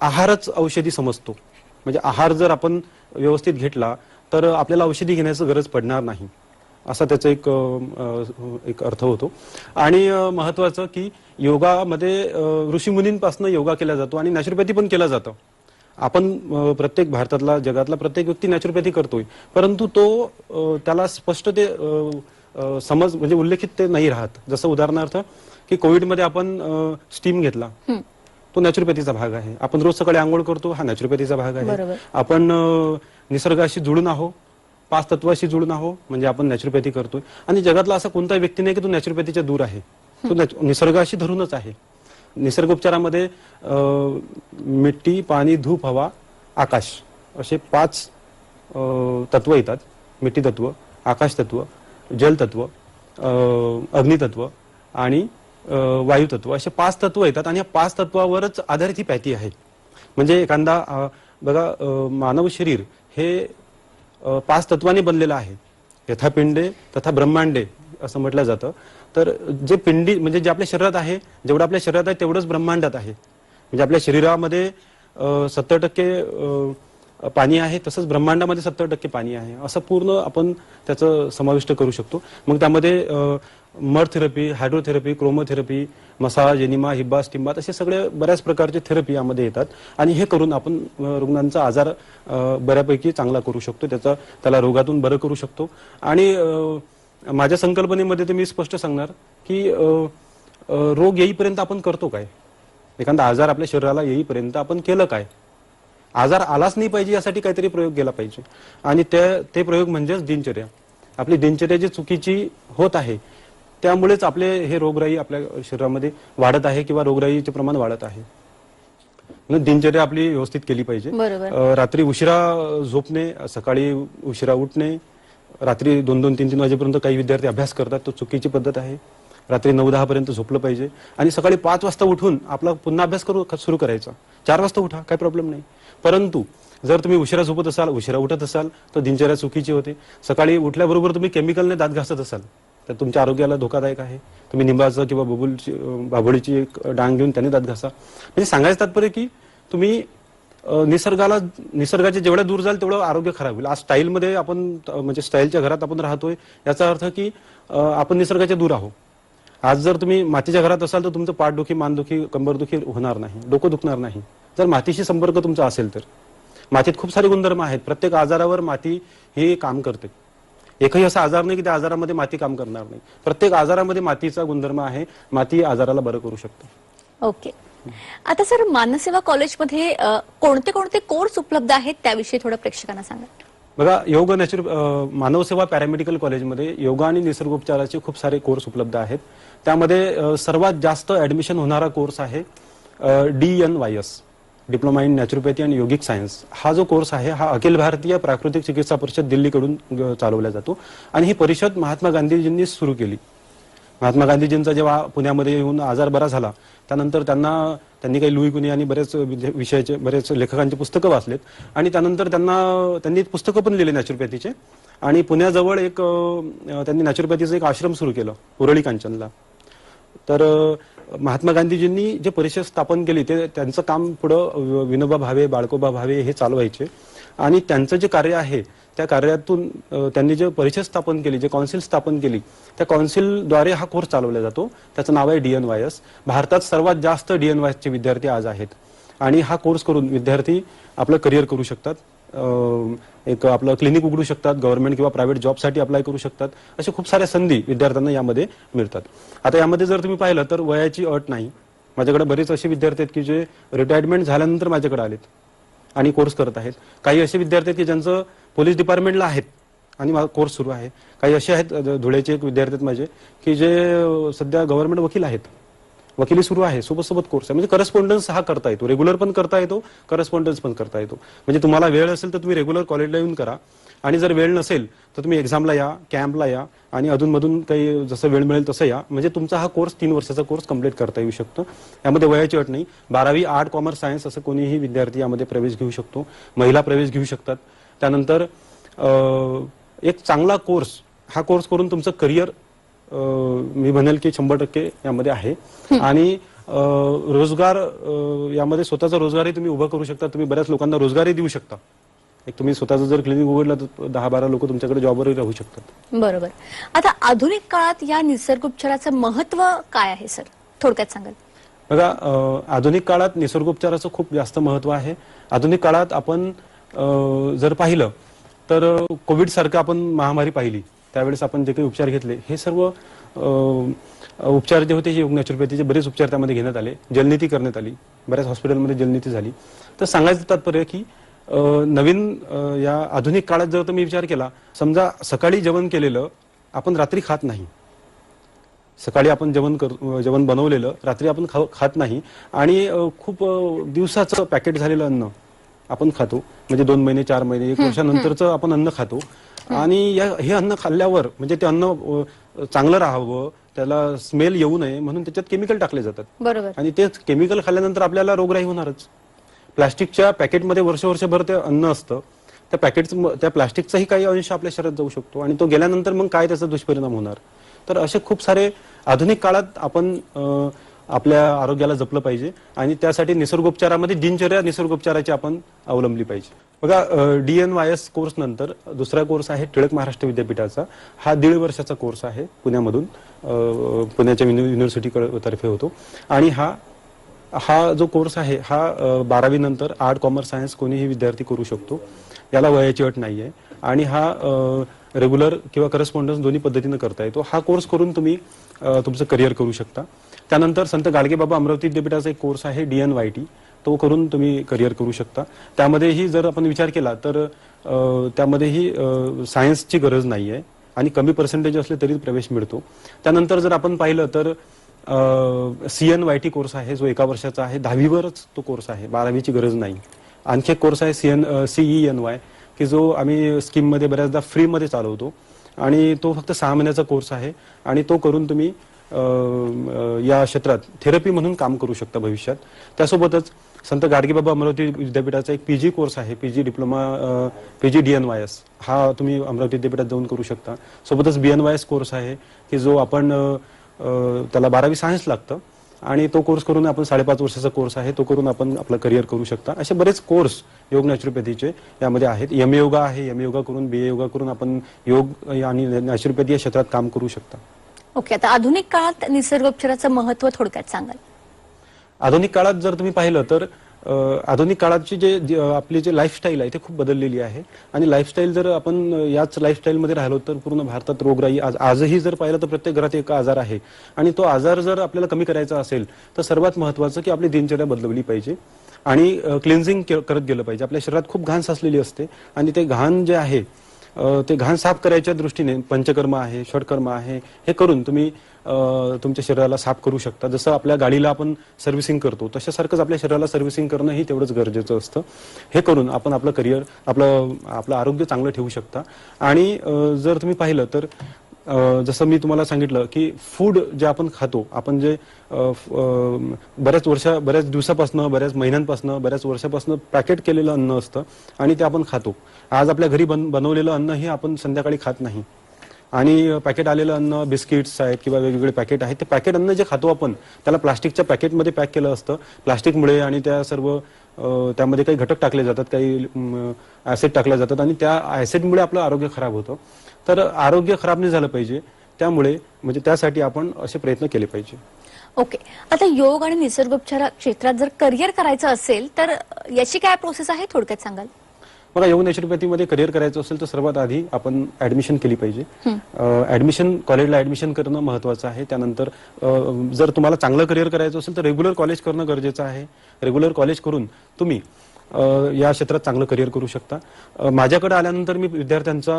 आहारच औषधी समजतो. म्हणजे आहार जर आपण व्यवस्थित घेतला तर आपल्याला औषधी घेण्याची गरज पडणार नाही, असा त्याचा एक अर्थ होतो. आणि महत्वाचं की योगामध्ये ऋषीमुनींपासून योगा केला जातो आणि नॅचरोपॅथी पण केला जातं. आपण प्रत्येक भारतातला, जगातला प्रत्येक व्यक्ती नॅचरोपॅथी करतोय, परंतु तो त्याला स्पष्ट ते समज म्हणजे उल्लेखित ते नाही राहत. जसं उदाहरणार्थ की कोविडमध्ये आपण स्टीम घेतला, तो नॅचरोपॅथीचा भाग आहे. आपण रोज सकाळी आंघोळ करतो, हा नॅचरोपॅथीचा भाग आहे. आपण निसर्गाशी जुळून आहो, 5 तत्वाशी जुळून आहो, म्हणजे आपण नॅचरोपॅथी करतोय. आणि जगातला असा कोणता व्यक्ती नाही की तो नॅचरोपॅथीच्या दूर आहे. तो निसर्गाशी धरूनच आहे. निसर्गोपचारामध्ये मिट्टी, पाणी, धूप, हवा, आकाश असे 5 तत्व येतात. मिट्टी तत्व, आकाश तत्व, जल तत्व, अग्नितत्व आणि वायू तत्व असे 5 तत्व येतात. आणि या 5 तत्वावरच आधारित ही पॅथी आहे. म्हणजे एखादा बघा, मानव शरीर हे 5 तत्वांनी बनलेलं आहे. यथा पिंडे तथा ब्रह्मांडे असं म्हटलं जातं. तर जे पिंडी म्हणजे जे आपल्या शरीरात आहे, जेवढं आपल्या शरीरात आहे तेवढंच ब्रह्मांडात आहे. म्हणजे आपल्या शरीरामध्ये 70% पाणी आहे, तसंच ब्रह्मांडामध्ये 70% पाणी आहे. असं पूर्ण आपण त्याचं समाविष्ट करू शकतो. मग त्यामध्ये mud therapy, hydrotherapy, chromotherapy, massage, enema, हिब्बा, स्टिंबात असे सगळे बऱ्याच प्रकारचे थेरपी यामध्ये येतात. आणि हे करून आपण रुग्णांचा आजार बऱ्यापैकी चांगला करू शकतो, त्याला रोगातून बरं करू शकतो. आणि माझ्या संकल्पनेमध्ये तर मी स्पष्ट सांगणार की रोग येईपर्यंत आपण करतो काय, एखादा आजार आपल्या शरीराला येईपर्यंत आपण केलं काय. आजार आलाच नाही पाहिजे यासाठी काहीतरी प्रयोग केला पाहिजे. आणि ते प्रयोग म्हणजेच दिनचर्या. आपली दिनचर्या जी चुकीची होत आहे त्यामुळेच आपले हे रोगराई आपल्या शरीरामध्ये वाढत आहे किंवा रोगराईचे प्रमाण वाढत आहे. म्हणून दिनचर्या आपली व्यवस्थित केली पाहिजे. रात्री उशिरा झोपणे, सकाळी उशिरा उठणे, रात्री 2-2, 3-3 वाजेपर्यंत काही विद्यार्थी अभ्यास करतात, तो चुकीची पद्धत आहे. रात्री 9-10 पर्यंत झोपलं पाहिजे आणि सकाळी 5 वाजता उठून आपला पुन्हा अभ्यास सुरू करायचा. 4 वाजता उठा, काही प्रॉब्लेम नाही. परंतु जर तुम्ही उशिरा झोपत असाल, उशिरा उठत असाल तर दिनचर्या चुकीची होते. सकाळी उठल्याबरोबर तुम्ही केमिकलने दात घासत असाल तर तुमच्या आरोग्याला धोकादायक आहे. तुम्ही निंबाचं किंवा बाभळीची एक डांग घेऊन त्याने दात घासा. म्हणजे सांगायचं तात्पर्य की तुम्ही निसर्गाच्या जेवढ्या दूर जाल तेवढं आरोग्य खराब होईल. आज स्टाईलमध्ये आपण म्हणजे स्टाईलच्या घरात आपण राहतोय याचा अर्थ की आपण निसर्गाच्या दूर आहोत. आज जर तुम्ही मातीच्या घरात असाल तर तुमचं पाठदुखी, मानदुखी, कंबरदुखी होणार नाही, डोकं दुखणार नाही. जर मातीशी संपर्क तुमचा असेल तर मातीत खूप सारे गुणधर्म आहेत. प्रत्येक आजारावर माती हे काम करते. एकही असा आजार नाही की त्या आजारामध्ये माती काम करणार नाही. प्रत्येक आजारामध्ये मातीचा गुणधर्म आहे. माती आजाराला बरं करू शकते. ओके. आता सर, मानसेवा कॉलेजमध्ये कोणते कोणते कोर्स उपलब्ध आहेत त्याविषयी थोडं प्रेक्षकांना सांगा. बघा, योग मानवसेवा पॅरामेडिकल कॉलेजमध्ये योगा आणि निसर्गोपचाराचे खूप सारे कोर्स उपलब्ध आहेत. त्यामध्ये सर्वात जास्त ऍडमिशन होणारा कोर्स आहे DNYS, diploma in naturopathy and yogic science. हा जो कोर्स आहे हा अखिल भारतीय प्राकृतिक चिकित्सा परिषद दिल्लीकडून चालवला जातो. आणि ही परिषद महात्मा गांधीजींनी सुरू केली. महात्मा गांधीजींचा जेव्हा पुण्यामध्ये येऊन आजार बरा झाला त्यानंतर त्यांनी काही लुई कुनी आणि बरेच विषयाचे बरेच लेखकांची पुस्तकं वाचलेत. आणि त्यानंतर त्यांनी पुस्तकं पण लिहिले नॅचरोपॅथीचे. आणि पुण्याजवळ त्यांनी नॅचरोपॅथीचं एक आश्रम सुरू केलं उरळी कांचनला. तर महात्मा गांधीजींनी जे परिषद स्थापन केली ते त्यांचं काम पुढं विनोबा भावे, बाळकोबा भावे हे चालवायचे. आणि त्यांचं जे कार्य आहे त्या कार्यातून त्यांनी जे परिषद स्थापन केली, जे कौन्सिल स्थापन केली, त्या कौन्सिलद्वारे हा कोर्स चालवला जातो. त्याचं नाव आहे DNYS. भारतात सर्वात जास्त DNYS चे विद्यार्थी आज आहेत. आणि हा कोर्स करून विद्यार्थी आपलं करिअर करू शकतात, एक आपलं क्लिनिक उघडू शकतात, गव्हर्नमेंट किंवा प्रायव्हेट जॉबसाठी अप्लाय करू शकतात. अशा खूप साऱ्या संधी विद्यार्थ्यांना यामध्ये मिळतात. आता यामध्ये जर तुम्ही पाहिलं तर वयाची अट नाही. माझ्याकडे बरेच असे विद्यार्थी आहेत की जे रिटायरमेंट झाल्यानंतर माझ्याकडे आलेत आणि कोर्स करत आहेत. काही असे विद्यार्थी आहेत की ज्यांचं पोलीस डिपार्टमेंटला आहेत आणि माझा कोर्स सुरू आहे. काही असे आहेत, धुळ्याचे एक विद्यार्थी आहेत माझे की जे सध्या गव्हर्नमेंट वकील आहेत, वकिली सुरू आहे, सोबत कोर्स आहे. म्हणजे करस्पॉन्डन्स हा करता येतो, रेग्युलर पण करता येतो, करस्पॉन्डन्स पण करता येतो. म्हणजे तुम्हाला वेळ असेल तर तुम्ही रेग्युलर कॉलेजला येऊन करा, आणि जर वेळ नसेल तर तुम्ही एक्झामला या, कॅम्पला या, आणि अधूनमधून काही जसं वेळ मिळेल तसं या. म्हणजे तुमचा हा कोर्स 3 वर्षाचा कोर्स कंप्लीट करता येऊ शकतो. यामध्ये वयाची अट नाही. 12वी आर्ट, कॉमर्स, सायन्स असं कोणीही विद्यार्थी यामध्ये प्रवेश घेऊ शकतो. महिला प्रवेश घेऊ शकतात. त्यानंतर एक चांगला कोर्स, हा कोर्स करून तुमचं करिअर मी म्हणेल की 100% यामध्ये आहे. आणि रोजगार, यामध्ये स्वतःचा रोजगारही तुम्ही उभा करू शकता. तुम्ही बऱ्याच लोकांना रोजगारही देऊ शकता. एक तुम्ही स्वतःचं जर क्लिनिक उघडलं तर 10-12 लोक तुमच्याकडे जॉबवरही राहू शकतात. बरोबर. आता आधुनिक काळात या निसर्गोपचाराचं महत्व काय आहे सर, थोडक्यात सांगाल? बघा, आधुनिक काळात निसर्गोपचाराचं खूप जास्त महत्व आहे. आधुनिक काळात आपण जर पाहिलं तर कोविड सारखं आपण महामारी पाहिली, त्यावेळेस आपण जे काही उपचार घेतले, हे सर्व उपचार जे होते, हे योग नॅचरोपॅथीचे बरेच उपचार त्यामध्ये घेण्यात आले. जलनीती करण्यात आली, बऱ्याच हॉस्पिटलमध्ये जलनीती झाली. तर सांगायचं तात्पर्य की नवीन या आधुनिक काळात जर तुम्ही विचार केला, समजा सकाळी जेवण केलेलं आपण रात्री खात नाही. सकाळी आपण जेवण बनवलेलं रात्री आपण खात नाही, आणि खूप दिवसाचं पॅकेट झालेलं अन्न आपण खातो. म्हणजे 2 महिने, 4 महिने, 1 वर्षानंतरचं आपण अन्न खातो. आणि हे अन्न खाल्ल्यावर म्हणजे ते अन्न चांगलं राहावं, त्याला स्मेल येऊ नये म्हणून त्याच्यात केमिकल टाकले जातात. बरोबर. आणि तेच केमिकल खाल्ल्यानंतर आपल्याला रोगराई होणारच. प्लास्टिकच्या पॅकेटमध्ये वर्षभर ते अन्न असतं. त्या प्लास्टिकचाही काही अंश आपल्या शरीरात जाऊ शकतो, आणि तो गेल्यानंतर मग काय त्याचा दुष्परिणाम होणार. तर असे खूप सारे आधुनिक काळात आपण आपल्या आरोग्याला जपलं पाहिजे, आणि त्यासाठी निसर्गोपचारामध्ये दिनचर्या निसर्गोपचाराची आपण अवलंबली पाहिजे. बघा, DNYS कोर्स नंतर दुसरा कोर्स आहे टिळक महाराष्ट्र विद्यापीठाचा. हा 1.5 वर्षाचा कोर्स आहे पुण्यामधून, पुण्याच्या युनिव्हर्सिटी तर्फे होतो. आणि हा जो कोर्स आहे हा 12वी नंतर आर्ट, कॉमर्स, सायन्स कोणीही विद्यार्थी करू शकतो. याला वयाची अट नाही आहे, आणि हा रेग्युलर किंवा करस्पॉन्डन्स दोन्ही पद्धतीनं करता येतो. हा कोर्स करून तुम्ही तुमचं करिअर करू शकता. त्यानंतर संत गाडगेबाबा अमरावती विद्यापीठाचा एक कोर्स आहे DNYT, तो करून तुम्ही करिअर करू शकता. त्यामध्येही जर आपण विचार केला तर त्यामध्येही सायन्सची गरज नाही आहे, आणि कमी पर्सेंटेज असले तरी प्रवेश मिळतो. त्यानंतर जर आपण पाहिलं तर CNYT कोर्स आहे, जो 1 वर्षाचा आहे. 10वीवरच तो कोर्स आहे, 12वीची गरज नाही. आणखी एक कोर्स आहे CENY, की जो आम्ही स्कीममध्ये बऱ्याचदा फ्रीमध्ये चालवतो, आणि तो फक्त 6 महिन्याचा कोर्स आहे. आणि तो करून तुम्ही या क्षेत्रात थेरपी म्हणून काम करू शकता भविष्यात. त्यासोबतच संत गाडगेबाबा अमरावती विद्यापीठाचा एक PG कोर्स आहे, PG डिप्लोमा, PG DNYS, हा तुम्ही अमरावती विद्यापीठात जाऊन करू शकता. सोबतच BNYS कोर्स आहे, की जो आपण त्याला 12वी सायन्स लागतं, आणि तो कोर्स करून आपण 5.5 वर्षाचा कोर्स आहे, तो करून आपण आपलं करिअर करू शकता. असे बरेच कोर्स योग नॅचरोपॅथीचे यामध्ये आहेत. MA योगा आहे, MA योगा करून, BA योगा करून आपण योग आणि नॅचरोपॅथी या क्षेत्रात काम करू शकता. ओके. आता आधुनिक काळात निसर्गोपचाराचं महत्व थोडक्यात सांगाल? आधुनिक काळात जर तुम्ही पाहिलं तर आधुनिक काळाची आपली जे लाईफस्टाईल आहे ते खूप बदललेली आहे. आणि लाईफस्टाईल जर आपण याच लाईफस्टाईलमध्ये राहिलो तर पूर्ण भारतात रोगराई आजही जर पाहिलं तर प्रत्येक घरात एक आजार आहे. आणि तो आजार जर आपल्याला कमी करायचा असेल तर सर्वात महत्त्वाचं की आपली दिनचर्या बदलवली पाहिजे, आणि क्लिन्झिंग करत गेलं पाहिजे. आपल्या शरीरात खूप घाण साचलेली असते, आणि ते घाण जे आहे ते घाण साफ करायच्या दृष्टीने पंचकर्म आहे, षटकर्म आहे, हे करून तुम्ही तुमच्या शरीराला साफ करू शकता. जसं आपल्या गाडीला आपण सर्व्हिसिंग करतो तशासारखंच आपल्या शरीराला सर्व्हिसिंग करणं ही तेवढंच गरजेचं असतं. हे करून आपण आपलं करिअर, आपलं आरोग्य चांगलं ठेवू शकता. आणि जर तुम्ही पाहिलं तर जसं मी तुम्हाला सांगितलं की फूड जे आपण खातो, आपण जे बऱ्याच दिवसापासून, बऱ्याच महिन्यांपासून, बऱ्याच वर्षापासून पॅकेट केलेलं अन्न असतं, आणि ते आपण खातो. आज आपल्या घरी बनवलेलं अन्न हे आपण संध्याकाळी खात नाही. आणि पॅकेट आलेलं अन्न, बिस्किट्स आहेत किंवा वेगवेगळे पॅकेट आहेत, ते पॅकेट अन्न जे खातो आपण त्याला प्लास्टिकच्या पॅकेटमध्ये पॅक केलं असतं. प्लास्टिकमुळे आणि त्या सर्व त्यामध्ये काही घटक टाकले जातात, काही ऍसिड टाकले जातात, आणि त्या ऍसिडमुळे आपलं आरोग्य खराब होतं. तर आरोग्य खराब नाही झालं पाहिजे, त्यामुळे म्हणजे त्यासाठी आपण असे प्रयत्न केले पाहिजे. ओके. आता योग आणि निसर्गोपचार क्षेत्रात जर करिअर करायचं असेल तर याची काय प्रोसेस आहे, थोडक्यात सांगाल? बघा, योग नॅचरोपॅथीमध्ये करिअर करायचं असेल तर सर्वात आधी आपण ऍडमिशन केली पाहिजे. कॉलेजला ऍडमिशन करणं महत्वाचं आहे. त्यानंतर जर तुम्हाला चांगलं करिअर करायचं असेल तर रेग्युलर कॉलेज करणं गरजेचं आहे. रेग्युलर कॉलेज करून तुम्ही या क्षेत्रात चांगलं करिअर करू शकता. माझ्याकडे आल्यानंतर मी विद्यार्थ्यांचा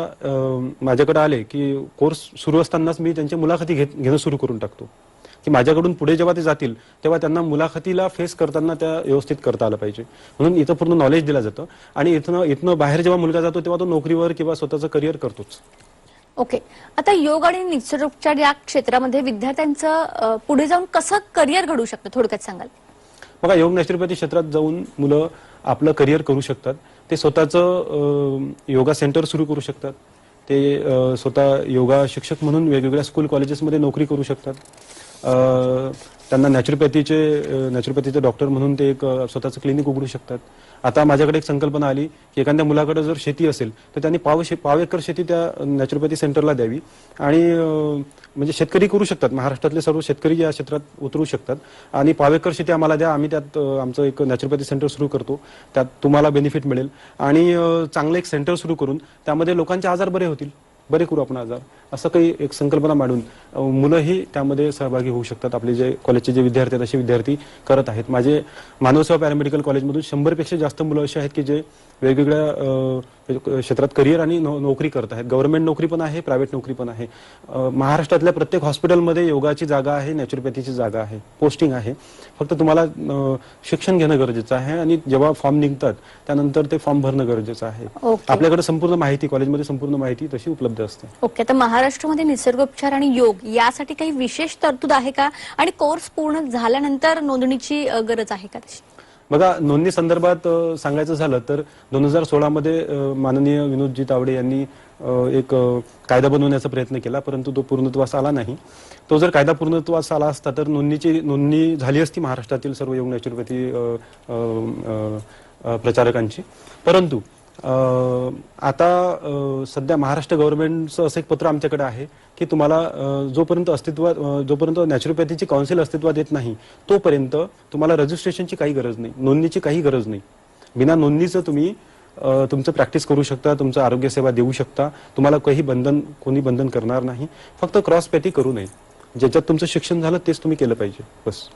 माझ्याकडे आले की कोर्स सुरू असतानाच मी त्यांच्या मुलाखती घेणं सुरू करून टाकतो की माझ्याकडून पुढे जेव्हा ते जातील तेव्हा त्यांना मुलाखतीला फेस करताना त्या व्यवस्थित करता आलं पाहिजे. म्हणून इथं पूर्ण नॉलेज दिलं जातं आणि इथनं बाहेर जेव्हा मुलगा जातो तेव्हा तो नोकरीवर किंवा स्वतःचं करिअर करतोच. ओके, आता योग आणि निसर्गोपचार या क्षेत्रामध्ये विद्यार्थ्यांचं पुढे जाऊन कसं करिअर घडू शकतं, थोडक्यात सांगाल? बघा, योग नॅचरोपॅथी क्षेत्रात जाऊन मुलं आपलं करिअर करू शकतात. ते स्वतःचं योगा सेंटर सुरू करू शकतात. ते स्वतः योगा शिक्षक म्हणून वेगवेगळ्या स्कूल कॉलेजेसमध्ये नोकरी करू शकतात. त्यांना नॅचरोपॅथीचे डॉक्टर म्हणून ते एक स्वतःचं क्लिनिक उघडू शकतात. आता माझ्याकडे एक संकल्पना आली की एखाद्या मुलाकडे जर शेती असेल तर त्यांनी पाव एकर शेती त्या नॅचरोपॅथी सेंटरला द्यावी आणि म्हणजे शेतकरी करू शकतात. महाराष्ट्रातले सर्व शेतकरी या क्षेत्रात उतरू शकतात आणि पाव एकर शेती आम्हाला द्या, आम्ही त्यात आमचं एक नॅचरोपॅथी सेंटर सुरू करतो, त्यात तुम्हाला बेनिफिट मिळेल आणि चांगलं एक सेंटर सुरू करून त्यामध्ये लोकांचे आजार बरे होतील, बरे करू आपण आजार, असं काही एक संकल्पना मांडून मुलंही त्यामध्ये सहभागी होऊ शकतात. आपले जे कॉलेजचे जे विद्यार्थी आहेत असे विद्यार्थी करत आहेत. माझे मानवसेवा पॅरामेडिकल कॉलेजमधून 100पेक्षा जास्त मुलं अशी आहेत की जे वेगवेगळ्या क्षेत्रात करिअर आणि नोकरी करत आहेत. गव्हर्नमेंट नोकरी पण आहे, प्रायव्हेट नोकरी पण आहे. महाराष्ट्रातल्या प्रत्येक हॉस्पिटलमध्ये योगाची जागा आहे, नॅचरोपॅथीची जागा आहे, पोस्टिंग आहे. फक्त तुम्हाला शिक्षण घेणं गरजेचं आहे आणि जेव्हा फॉर्म निघतात त्यानंतर ते फॉर्म भरणं गरजेचं आहे. आपल्याकडे संपूर्ण माहिती, कॉलेजमध्ये संपूर्ण माहिती तशी उपलब्ध असते. ओके, तर महाराष्ट्रामध्ये निसर्गोपचार आणि योग यासाठी काही विशेष तरतूद आहे का आणि कोर्स पूर्ण झाल्यानंतर नोंदणीची गरज आहे का तशी? बघा, नोंदणी संदर्भात सांगायचं झालं तर 2016 मध्ये माननीय विनोदजी तावडे यांनी एक कायदा बनवण्याचा प्रयत्न केला, परंतु तो पूर्णत्वास आला नाही. तो जर कायदा पूर्णत्वास आला असता तर नोंदणी झाली असती महाराष्ट्रातील सर्व योग नॅचरोपॅथी प्रचारकांची. परंतु आता सध्या महाराष्ट्र गव्हर्नमेंटचं असं एक पत्र आमच्याकडे आहे की तुम्हाला जोपर्यंत नॅचरोपॅथीची काउन्सिल अस्तित्वात येत नाही तोपर्यंत तुम्हाला रजिस्ट्रेशनची काही गरज नाही, नोंदणीची काही गरज नाही. बिना नोंदणीचं तुम्ही तुमचं प्रॅक्टिस करू शकता, तुमचं आरोग्य सेवा देऊ शकता. तुम्हाला कोणी बंधन करणार नाही. फक्त क्रॉसपॅथी करू नये. ज्याच्यात तुमचं शिक्षण झालं तेच तुम्ही केलं पाहिजे, बस.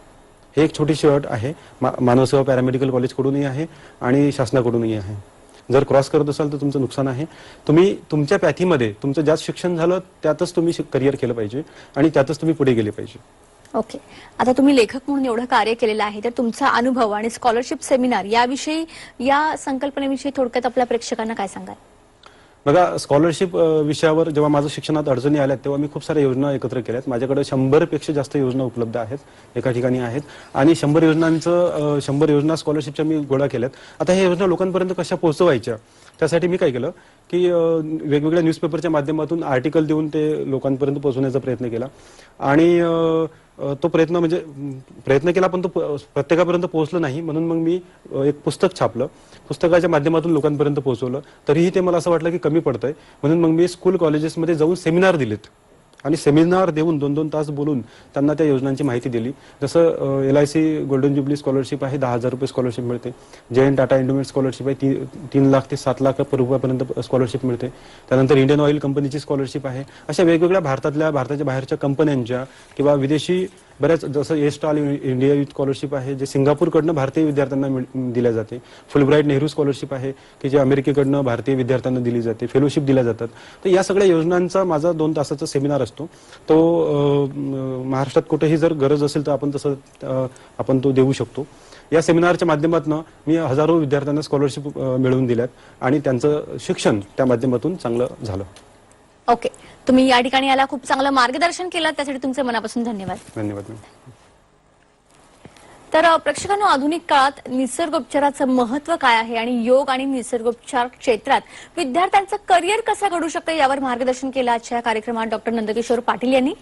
हे एक छोटीशी अट आहे. मानवसेवा पॅरामेडिकल कॉलेजकडूनही आहे आणि शासनाकडूनही आहे. जर क्रॉस करत असाल तर तुमचं नुकसान आहे. तुम्ही तुमच्या पॅथीमध्ये तुमचं ज्यात शिक्षण झालं त्यातच तुम्ही करिअर केलं पाहिजे आणि त्यातच तुम्ही पुढे गेले पाहिजे. ओके, आता तुम्ही लेखक म्हणून एवढं कार्य केलेलं आहे तर तुमचा अनुभव आणि स्कॉलरशिप सेमिनार याविषयी, या संकल्पनेविषयी थोडक्यात आपल्या प्रेक्षकांना काय सांगाल? बघा, स्कॉलरशिप विषयावर जेव्हा माझं शिक्षणात अडचणी आल्यात तेव्हा मी खूप साऱ्या योजना एकत्र केल्यात. माझ्याकडे 100पेक्षा जास्त योजना उपलब्ध आहेत, एका ठिकाणी आहेत आणि 100 योजना स्कॉलरशिपच्या मी गोळा केल्यात. आता ह्या योजना लोकांपर्यंत कशा पोहोचवायच्या त्यासाठी मी काय केलं की वेगवेगळ्या न्यूजपेपरच्या माध्यमातून आर्टिकल देऊन ते लोकांपर्यंत पोहोचवण्याचा प्रयत्न केला आणि तो प्रयत्न केला पण तो प्रत्येकापर्यंत पोहोचला नाही. म्हणून मग मी एक पुस्तक छापलं, पुस्तकाच्या माध्यमातून लोकांपर्यंत पोहोचवलं. तरीही ते मला असं वाटलं की कमी पडतंय, म्हणून मग मी स्कूल कॉलेजेसमध्ये जाऊन सेमिनार दिलेत आणि सेमिनार देऊन 2-2 तास बोलून त्यांना त्या योजनांची माहिती दिली. जसं LIC गोल्डन ज्युबली स्कॉलरशिप आहे, 10,000 रुपये स्कॉलरशिप मिळते. जयंत टाटा इंडोमेंट स्कॉलरशिप आहे, 3 लाख ते 7 लाख रुपयापर्यंत स्कॉलरशिप मिळते. त्यानंतर इंडियन ऑइल कंपनीची स्कॉलरशिप आहे. अशा वेगवेगळ्या भारताच्या बाहेरच्या कंपन्यांच्या किंवा विदेशी बऱ्याच, जसं एस्टॉल इंडिया युथ स्कॉलरशिप आहे जे सिंगापूरकडनं भारतीय विद्यार्थ्यांना दिल्या जाते. फुलब्राईट नेहरू स्कॉलरशिप आहे की जे अमेरिकेकडनं भारतीय विद्यार्थ्यांना दिली जाते. फेलोशिप दिल्या जातात. तर या सगळ्या योजनांचा माझा 2 तासाचा सेमिनार असतो. तो महाराष्ट्रात कुठेही जर गरज असेल तर आपण तो देऊ शकतो. या सेमिनारच्या माध्यमातून मी हजारो विद्यार्थ्यांना स्कॉलरशिप मिळवून दिल्यात आणि त्यांचं शिक्षण त्या माध्यमातून चांगलं झालं. ओके, तुम्ही या ठिकाणी याला खूप चांगलं मार्गदर्शन केलं, त्यासाठी तुमचे मनापासून धन्यवाद. धन्यवाद. तर प्रेक्षकांनो, आधुनिक काळात निसर्गोपचाराचं महत्व काय आहे आणि योग आणि निसर्गोपचार क्षेत्रात विद्यार्थ्यांचं करिअर कसं घडू शकतं यावर मार्गदर्शन केलं आजच्या कार्यक्रमात डॉक्टर नंदकिशोर पाटील यांनी.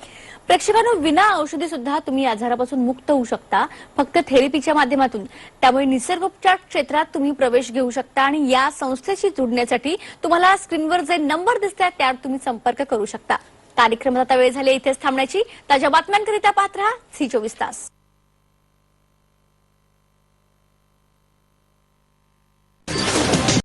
प्रेक्षकांनो, विना औषधी सुद्धा तुम्ही आजारापासून मुक्त होऊ शकता, फक्त थेरपीच्या माध्यमातून. त्यामुळे निसर्गोपचार क्षेत्रात तुम्ही प्रवेश घेऊ शकता आणि या संस्थेशी जोडण्यासाठी तुम्हाला स्क्रीनवर जे नंबर दिसतात त्यावर तुम्ही संपर्क करू शकता. कार्यक्रमात आता वेळ झाली इथेच थांबण्याची. ताज्या बातम्यांकरिता पाहत रहा C24 तास.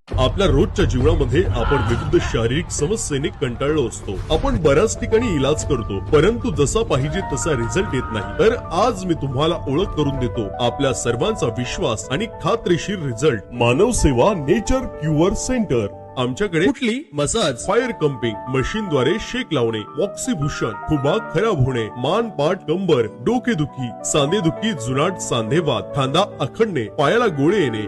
आपल्या रोजच्या जीवनामध्ये आपण विविध शारीरिक समस्येने कंटाळलो असतो. आपण बऱ्याच ठिकाणी इलाज करतो, परंतु जसा पाहिजे तसा रिझल्ट येत नाही. तर आज मी तुम्हाला ओळख करून देतो आपल्या सर्वांचा विश्वास आणि खात्रीशीर रिझल्ट, मानव सेवा नेचर क्युअर सेंटर. आमच्याकडे कुठली मसाज, फायर कंपिंग, मशीनद्वारे शेक लावणे, ऑक्सिभूषण, खुबा खराब होणे, मान पाठ कंबर, डोकेदुखी, सांधेदुखी, जुनाट सांधेवात, खांदा आखडणे, पायाला गोळे येणे,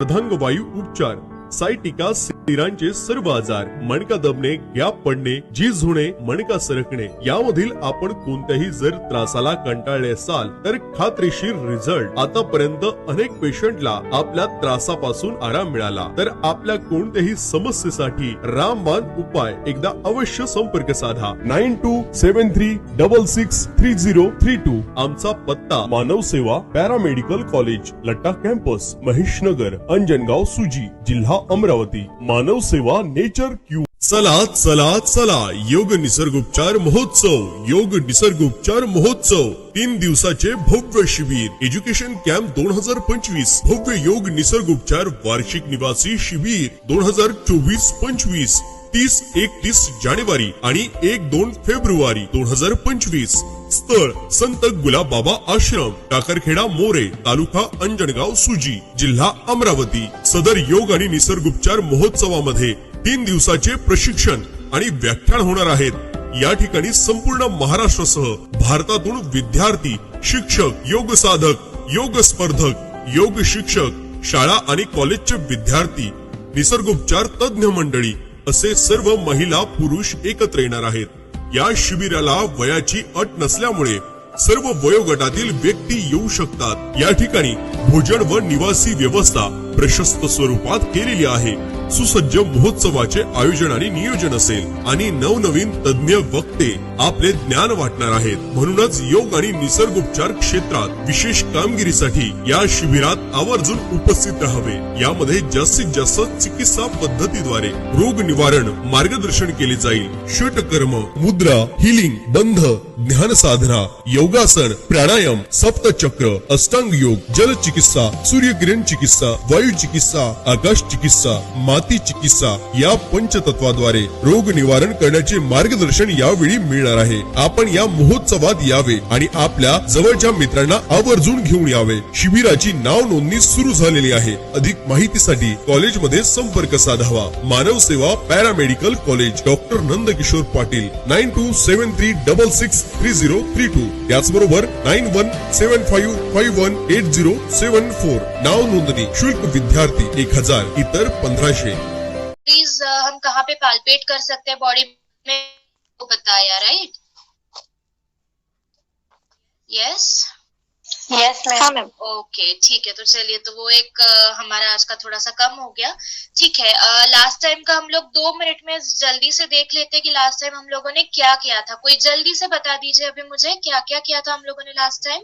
अर्धांगवायू उपचार, सायटिका, शिरांचे सर्व आजार, मणका दबणे, गॅप पडणे, झीज होणे, मणका सरकणे, यामधील आपण कोणत्याही जर त्रासाला कंटाळले असाल तर खात्रीशीर रिझल्ट. आतापर्यंत अनेक पेशंटला आपल्या त्रासापासून आराम मिळाला. तर आपल्या कोणत्याही समस्येसाठी रामबाण उपाय एकदा अवश्य संपर्क साधा. 9273663032. आमचा पत्ता Manav Seva paramedical college, Latta campus, Maheshnagar, Anjangaon, Suji, जिल्हा अमरावती. मानव सेवा नेचर क्यू. चला चला चला, योग निसर्गोपचार महोत्सव. योग निसर्गोपचार महोत्सव 3 दिवसाचे भव्य शिबिर, एज्युकेशन कॅम्प 2025, भव्य योग निसर्गोपचार वार्षिक निवासी शिबिर 2024-25, 30-31 जानेवारी आणि 1-2 फेब्रुवारी 2025. स्थळ संत गुलाबबाबा आश्रम, टाकरखेडा मोरे, तालुका अंजनगाव, सुजी, जिल्हा अमरावती. सदर योग आणि निसर्गोपचार महोत्सवामध्ये 3 दिवसाचे प्रशिक्षण आणि व्याख्यान होणार आहेत. या ठिकाणी संपूर्ण महाराष्ट्रासह भारतातून विद्यार्थी, शिक्षक, योग साधक, योग स्पर्धक, योग शिक्षक, शाळा आणि कॉलेजचे विद्यार्थी, निसर्गोपचार तज्ञ मंडळी असे सर्व महिला पुरुष एकत्र येणार आहेत. या शिबिराला वयाची अट नसल्यामुळे सर्व वयोगटातील व्यक्ती येऊ शकतात. या ठिकाणी भोजन व निवासी व्यवस्था प्रशस्त स्वरूपात केलेली आहे. सुसज्ज महोत्सवाचे आयोजन आणि नियोजन असेल आणि नवनवीन तज्ञ वक्ते आपले ज्ञान वाटणार आहेत. म्हणूनच योग आणि निसर्गोपचार क्षेत्रात विशेष कामगिरीसाठी या शिबिरात आवर्जून उपस्थित राहावे. यामध्ये जास्तीत जास्त चिकित्सा पद्धतीद्वारे रोग निवारण मार्गदर्शन केले जाईल. षटकर्म, मुद्रा, हिलिंग, बंध, ध्यान साधना, योगासन, प्राणायाम, सप्तचक्र, अष्टांग योग, जल चिकित्सा, सूर्यकिरण चिकित्सा, वायू चिकित्सा, आकाश चिकित्सा, माती चिकित्सा या पंचतत्वाद्वारे रोग निवारण करण्याचे मार्गदर्शन यावेळी मिळणार आहे. आपण या महोत्सवात यावे आणि आपल्या जवळच्या मित्रांना आवर्जून घेऊन यावे. शिबिराची नाव नोंदणी सुरू झालेली आहे. अधिक माहितीसाठी कॉलेजमध्ये संपर्क साधावा. Manav Seva paramedical college, doctor Nandkishor Patil, 9273663032. त्याचबरोबर 9175518074. नाव नोंदणी शुल्क विद्यार्थी 1000, इतर 1500. प्लीज हम कहाँ पे पाल्पेट कर सकते हैं बॉडी में, वो बताया, राइट? Yes ma'am. ओके, ठीक है. तो चलिए, तो वो एक हमारा आज का थोड़ा सा कम हो गया. ठीक है. लास्ट टाइम का हम लोग 2 मिनट में जल्दी से देख लेते हैं कि लास्ट टाइम हम लोगों ने क्या किया था. कोई जल्दी से बता दीजिए अभी मुझे, क्या क्या किया था हम लोगों ने last time.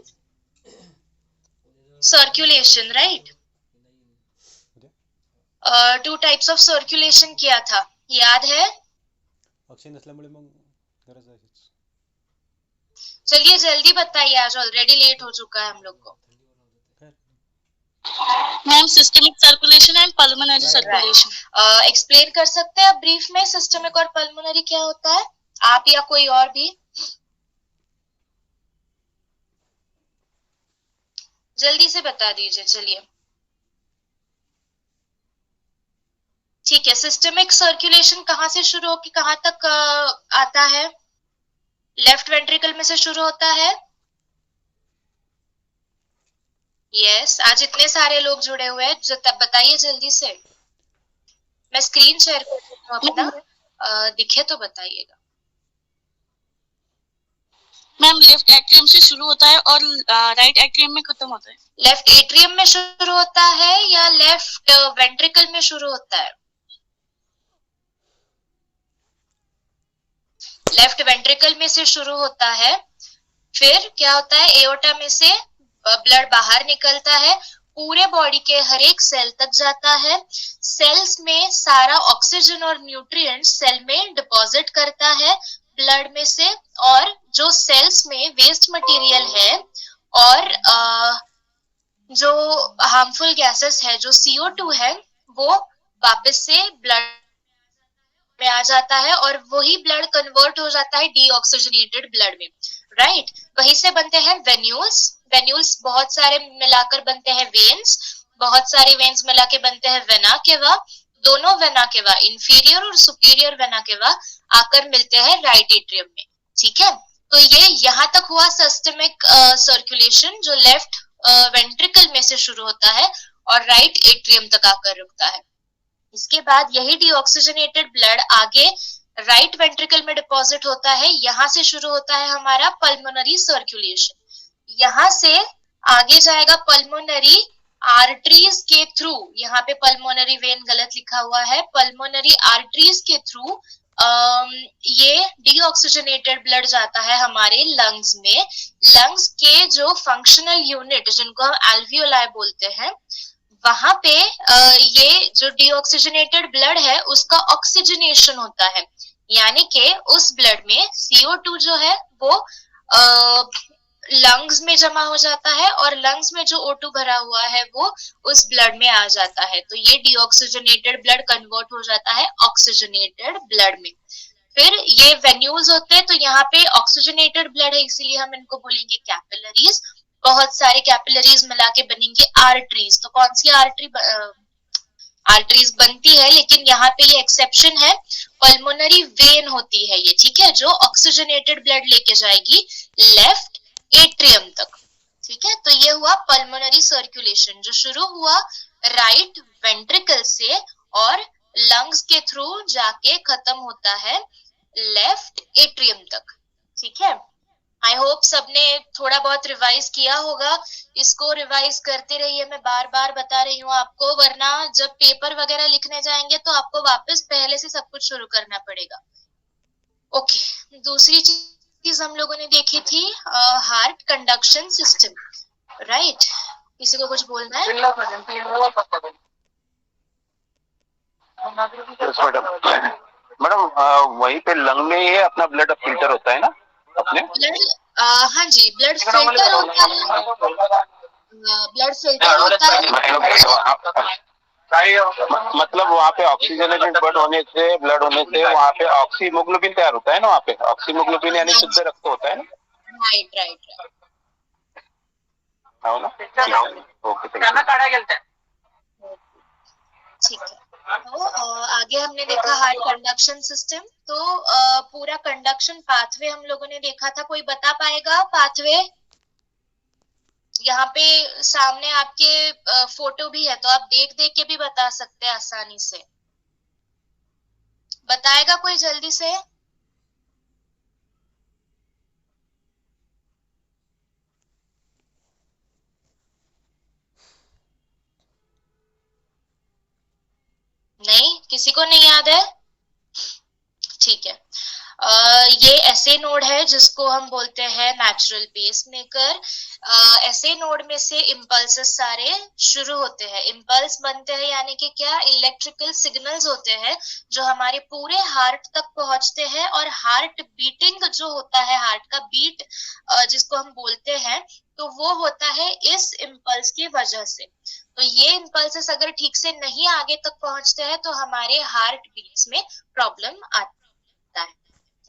Circulation, right? 2 types of circulation किया था, याद है? चलिए जल्दी बताइए, आज ऑलरेडी लेट हो चुका है हम लोग को. Ma'am, systemic circulation and pulmonary circulation. Explain कर सकते हैं आप ब्रीफ में सिस्टमिक और पल्मोनरी क्या होता है, आप या कोई और भी? जल्दी से बता दीजिए. चलिए, ठीक है. सिस्टमिक सर्कुलेशन कहाँ से शुरू होकर कहाँ तक आता है? लेफ्ट वेंट्रिकल में से शुरू होता है. यस, आज इतने सारे लोग जुड़े हुए हैं, तब बताइए जल्दी से. मैं स्क्रीन शेयर कर देती हूँ अपना, दिखे तो बताइएगा. मैम, लेफ्ट एट्रियम से शुरू होता है और राइट एट्रियम में खत्म होता है. लेफ्ट एट्रियम में शुरू होता है या लेफ्ट वेंट्रिकल में शुरू होता है? लेफ्ट वेंट्रिकल में से शुरू होता है. फिर क्या होता है, एओर्टा में से ब्लड बाहर निकलता है, पूरे बॉडी के हर एक सेल तक जाता है. सेल्स में सारा ऑक्सीजन और न्यूट्रिएंट्स सेल में डिपॉजिट करता है ब्लड में से, और जो सेल्स में वेस्ट मटेरियल है और जो हार्मफुल गैसेस है, जो CO2 है, वो वापस से ब्लड में आ जाता है और वही ब्लड कन्वर्ट हो जाता है डीऑक्सीजनेटेड ब्लड में, राइट। वहीं से बनते हैं वेन्यूल्स। वेन्यूल्स बहुत सारे मिलाकर बनते हैं वेन्स, बहुत सारे वेन्स मिला के बनते हैं वेना केवा। दोनों वेना केवा, इंफीरियर और सुपीरियर वेना केवा, आकर मिलते हैं राइट एट्रियम में, ठीक है। तो ये यहाँ तक हुआ सिस्टमिक सर्कुलेशन, जो लेफ्ट वेंट्रिकल में से शुरू होता है और राइट एट्रियम तक आकर रुकता है। इसके बाद यही डीऑक्सीजनेटेड ब्लड आगे राइट वेंट्रिकल में डिपॉजिट होता है। यहाँ से शुरू होता है हमारा पल्मोनरी सर्कुलेशन। यहाँ से आगे जाएगा पल्मोनरी आर्टरीज के थ्रू। यहाँ पे पल्मोनरी वेन गलत लिखा हुआ है, पल्मोनरी आर्टरीज के थ्रू ये डीऑक्सीजनेटेड ब्लड जाता है हमारे लंग्स में। लंग्स के जो फंक्शनल यूनिट जिनको हम एल्वियोलाई बोलते हैं, वहां पे ये जो डीऑक्सीजनेटेड ब्लड है उसका ऑक्सीजनेशन होता है, यानी कि उस ब्लड में CO2 जो है वो लंग्स में जमा हो जाता है और लंग्स में जो O2 भरा हुआ है वो उस ब्लड में आ जाता है। तो ये डीऑक्सीजनेटेड ब्लड कन्वर्ट हो जाता है ऑक्सीजनेटेड ब्लड में। फिर ये वेन्यूल्स होते हैं, तो यहाँ पे ऑक्सीजनेटेड ब्लड है इसीलिए हम इनको बोलेंगे कैपिलरीज। बहुत सारे कैपिलरीज मिला के बनेंगे आर्टरीज। तो कौन सी आर्टरीज बनती है, लेकिन यहाँ पे ये एक्सेप्शन है, पल्मोनरी वेन होती है ये, ठीक है, जो ऑक्सीजनेटेड ब्लड लेके जाएगी लेफ्ट एट्रियम तक, ठीक है। तो ये हुआ पल्मोनरी सर्कुलेशन जो शुरू हुआ राइट वेंट्रिकल से और लंग्स के थ्रू जाके खत्म होता है लेफ्ट एट्रियम तक, ठीक है। आई होप सबने थोड़ा बहुत रिवाइज किया होगा। इसको रिवाइज करते रहिए, मैं बार बार बता रही हूँ आपको, वरना जब पेपर वगैरह लिखने जाएंगे तो आपको वापस पहले से सब कुछ शुरू करना पड़ेगा। ओके, दूसरी चीज हम लोगों ने देखी थी हार्ट कंडक्शन सिस्टम, राइट। किसी को कुछ बोलना है? मैडम वहीं पे लंग में ही अपना ब्लड फिल्टर होता है ना अपने? ब्लड, हाँ जी, ब्लड फिल्टर होता है, ब्लड फिल्टर होता है। मतलब वहाँ पे ऑक्सीजनेटेड ब्लड होने से वहाँ पे ऑक्सीमोग्लोबिन तैयार होता है ना, वहाँ पे ऑक्सीमोग्लोबिन यानी शुद्ध रक्त होता है ना? राइट राइट राइट, ओके, ठीक है। तो आगे हमने देखा हार्ट कंडक्शन सिस्टम। तो पूरा कंडक्शन पाथवे हम लोगों ने देखा था। कोई बता पाएगा पाथवे? यहाँ पे सामने आपके फोटो भी है, तो आप देख देख के भी बता सकते हैं आसानी से। बताएगा कोई जल्दी से? नहीं, किसी को नहीं याद है? ठीक है। ये ऐसे नोड है जिसको हम बोलते हैं नेचुरल पेसमेकर। ऐसे नोड में से इम्पल्सेस सारे शुरू होते हैं। इम्पल्स बनते हैं यानी कि क्या, इलेक्ट्रिकल सिग्नल्स होते हैं जो हमारे पूरे हार्ट तक पहुंचते हैं, और हार्ट बीटिंग जो होता है, हार्ट का बीट जिसको हम बोलते हैं, तो वो होता है इस इम्पल्स की वजह से। तो ये इम्पल्सेस अगर ठीक से नहीं आगे तक पहुंचते हैं तो हमारे हार्ट बीट्स में प्रॉब्लम आता है,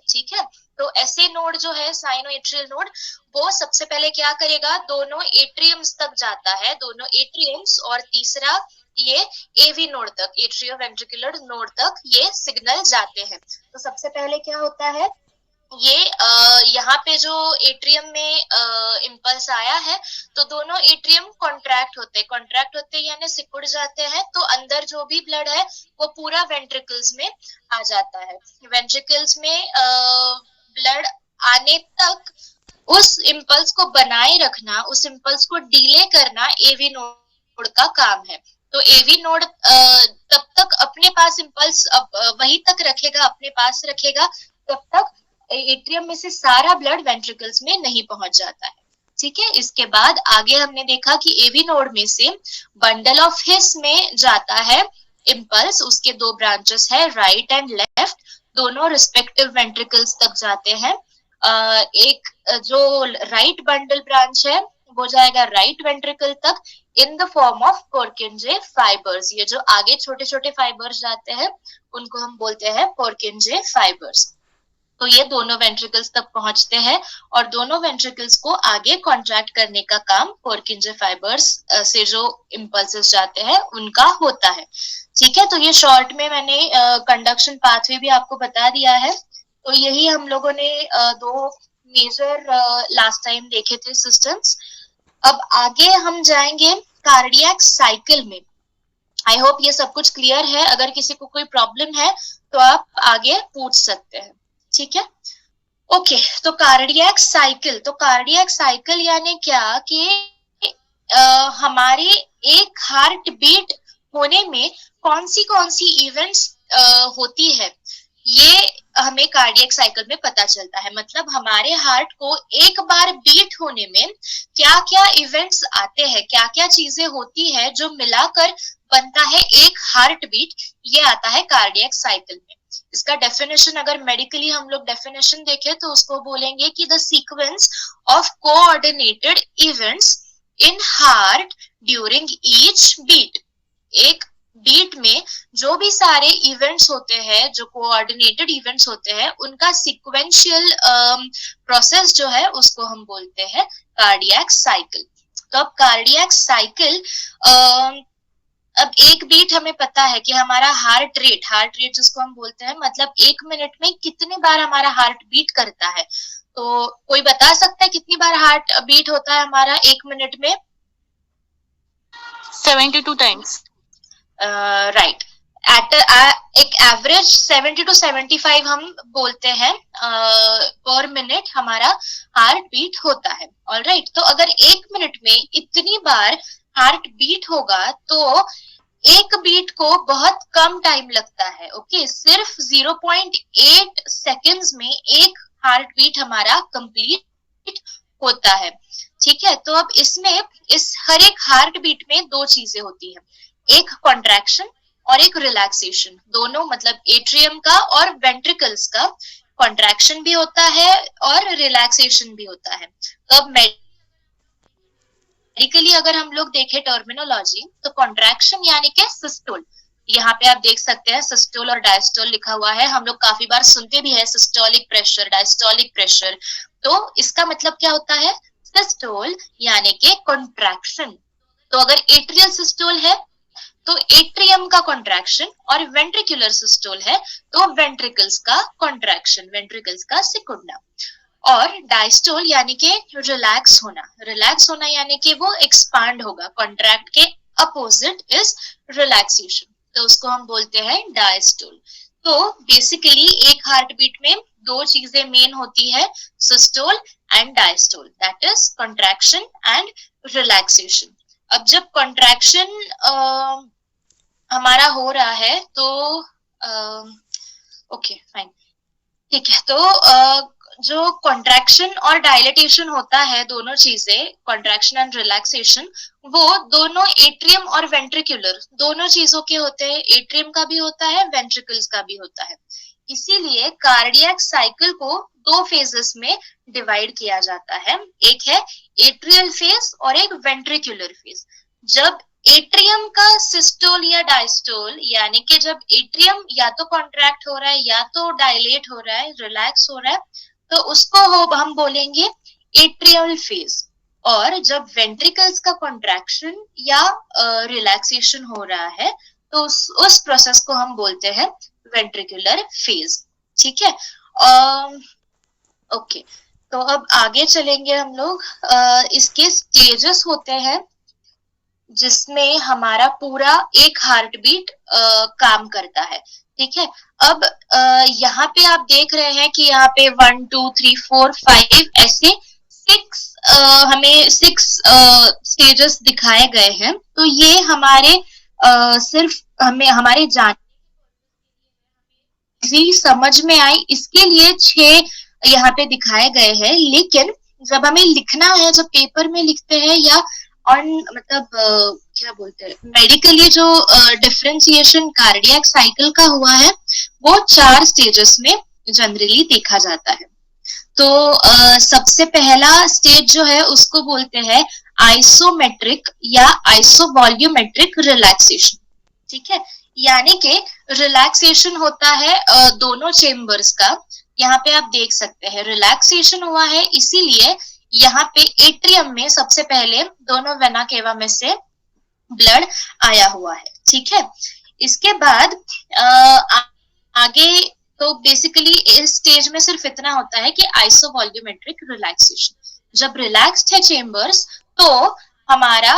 ठीक है। तो ऐसे नोड जो है साइनोएट्रियल नोड, वो सबसे पहले क्या करेगा, दोनों एट्रियम्स तक जाता है, दोनों एट्रियम्स, और तीसरा ये एवी नोड तक, एट्रियो वेंट्रिकुलर नोड तक ये सिग्नल जाते हैं। तो सबसे पहले क्या होता है, ये यहाँ पे जो एट्रियम में इम्पल्स आया है, तो दोनों एट्रियम कॉन्ट्रैक्ट होते यानी सिकुड़ जाते हैं। तो अंदर जो भी ब्लड है वो पूरा वेंट्रिकल्स में आ जाता है। वेंट्रिकल्स में ब्लड आने तक उस इम्पल्स को बनाए रखना, उस इम्पल्स को डिले करना एवी नोड का काम है। तो एवी नोड तब तक अपने पास इम्पल्स वहीं तक रखेगा, अपने पास रखेगा, तब तक एट्रियम में से सारा ब्लड वेंट्रिकल्स में नहीं पहुंच जाता है, ठीक है। इसके बाद आगे हमने देखा कि एवी नोड में से बंडल ऑफ हिस में जाता है इम्पल्स। उसके दो ब्रांचेस है, राइट एंड लेफ्ट, दोनों रिस्पेक्टिव वेंट्रिकल्स तक जाते हैं। एक जो राइट बंडल ब्रांच है वो जाएगा राइट वेंट्रिकल तक in the form of Purkinje fibres. ये जो आगे छोटे छोटे फाइबर्स जाते हैं उनको हम बोलते हैं पोर्किंजे फाइबर्स। तो ये दोनों वेंट्रिकल्स तक पहुंचते हैं और दोनों वेंट्रिकल्स को आगे कॉन्ट्रैक्ट करने का काम पोर्किंजे फाइबर्स से जो इम्पल्सेस जाते हैं उनका होता है। ठीक है, तो ये शॉर्ट में मैंने कंडक्शन पाथवे भी आपको बता दिया है। तो यही हम लोगों ने दो मेजर लास्ट टाइम देखे थे सिस्टम्स। अब आगे हम जाएंगे कार्डियक साइकिल में। आई होप ये सब कुछ क्लियर है। अगर किसी को कोई प्रॉब्लम है तो आप आगे पूछ सकते हैं। ठीक है, ओके। तो कार्डियक साइकिल, तो कार्डियक साइकिल यानी क्या कि हमारे एक हार्ट बीट होने में कौन सी इवेंट्स होती है, ये हमें कार्डियक साइकिल में पता चलता है। मतलब हमारे हार्ट को एक बार बीट होने में क्या क्या इवेंट्स आते हैं, क्या क्या चीजें होती है जो मिलाकर बनता है एक हार्ट बीट, ये आता है कार्डियक साइकिल में। इसका डेफिनेशन अगर मेडिकली हम लोग डेफिनेशन देखें तो उसको बोलेंगे कि the sequence of coordinated events in heart during each beat. एक बीट में जो भी सारे इवेंट्स होते हैं, जो कोऑर्डिनेटेड इवेंट्स होते हैं, उनका सीक्वेंशियल प्रोसेस जो है उसको हम बोलते हैं कार्डियक साइकिल। तो अब कार्डियक साइकिल, अब एक बीट हमें पता है कि हमारा हार्ट रेट जिसको हम बोलते हैं, मतलब एक मिनट में कितनी बार हमारा हार्ट बीट करता है। तो कोई बता सकता है कितनी बार हार्ट बीट होता है हमारा एक मिनट में? 72 टाइम्स। राइट। एक एवरेज 70 to 75 हम बोलते हैं पर मिनट हमारा हार्ट बीट होता है। ऑलराइट, तो अगर एक मिनट में इतनी बार हार्ट बीट होगा तो एक बीट को बहुत कम टाइम लगता है। ओके, सिर्फ 0.8 सेकेंड्स में एक हार्ट बीट हमारा कंप्लीट होता है। ठीक है, तो अब इसमें इस हर एक हार्ट बीट में दो चीजें होती है, एक कॉन्ट्रैक्शन और एक रिलैक्सेशन। दोनों मतलब एट्रियम का और वेंट्रिकल्स का कॉन्ट्रैक्शन भी होता है और रिलैक्सेशन भी होता है। तो अब मेडिकली अगर हम लोग देखें टर्मिनोलॉजी, तो कॉन्ट्रैक्शन यानी कि सिस्टोल, यहाँ पे आप देख सकते हैं सिस्टोल और डायस्टोल लिखा हुआ है। हम लोग काफी बार सुनते भी है सिस्टोलिक प्रेशर, डायस्टोलिक प्रेशर। तो इसका मतलब क्या होता है? सिस्टोल यानी कि कॉन्ट्रैक्शन। तो अगर एट्रियल सिस्टोल है तो एट्रियम का कॉन्ट्रैक्शन, और वेंट्रिकुलर सिस्टोल है तो वेंट्रिकल्स का कॉन्ट्रैक्शन, वेंट्रिकल्स का सिकुड़ना। और डायस्टोल यानी कि रिलैक्स होना यानी कि वो एक्सपांड होगा। कॉन्ट्रैक्ट के अपोजिट इज रिलैक्सेशन, तो उसको हम बोलते हैं डायस्टोल। तो बेसिकली एक हार्ट बीट में दो चीजें मेन होती है, systole and diastole, that is contraction and relaxation. अब जब कॉन्ट्रैक्शन हमारा हो रहा है तो ओके फाइन, ठीक है। तो जो कॉन्ट्रैक्शन और डायलेटेशन होता है, दोनों चीजें कॉन्ट्रैक्शन एंड रिलैक्सेशन, वो दोनों एट्रियम और वेंट्रिकुलर दोनों चीजों के होते हैं। एट्रियम का भी होता है, वेंट्रिकल्स का भी होता है। इसीलिए कार्डियक साइकिल को दो फेजेस में डिवाइड किया जाता है, एक है एट्रियल फेज और एक वेंट्रिकुलर फेज। जब एट्रियम का सिस्टोल या डायस्टोल यानी कि जब एट्रियम या तो कॉन्ट्रैक्ट हो रहा है या तो डायलेट हो रहा है, रिलैक्स हो रहा है, तो उसको हम बोलेंगे एट्रियल फेज। और जब वेंट्रिकल्स का कॉन्ट्रैक्शन या रिलैक्सेशन हो रहा है तो उस प्रोसेस को हम बोलते हैं वेंट्रिकुलर फेज। ठीक है, ओके। तो अब आगे चलेंगे हम लोग। इसके स्टेजेस होते हैं जिसमें हमारा पूरा एक हार्ट बीट काम करता है। ठीक है, अब यहाँ पे आप देख रहे हैं कि यहाँ पे 1 2 3 4 5 ऐसे 6 स्टेजेस दिखाए गए हैं। तो ये हमारे सिर्फ हमें हमारे समझ में आई इसके लिए 6 यहाँ पे दिखाए गए हैं। लेकिन जब हमें लिखना है, जब पेपर में लिखते हैं या मतलब क्या बोलते हैं, मेडिकली जो डिफरेंशिएशन कार्डियक साइकिल का हुआ है वो 4 स्टेजेस में जनरली देखा जाता है। तो सबसे पहला स्टेज जो है उसको बोलते हैं आइसोमेट्रिक या आइसोवॉल्यूमेट्रिक रिलैक्सेशन। ठीक है, यानी कि रिलैक्सेशन होता है दोनों चेम्बर्स का। यहाँ पे आप देख सकते हैं रिलैक्सेशन हुआ है, इसीलिए यहाँ पे एट्रियम में सबसे पहले दोनों वेना केवा में से ब्लड आया हुआ है। ठीक है, इसके बाद आगे तो बेसिकली इस स्टेज में सिर्फ इतना होता है कि आइसोवॉल्यूमेट्रिक रिलैक्सेशन। जब रिलैक्स्ड है चेम्बर्स तो हमारा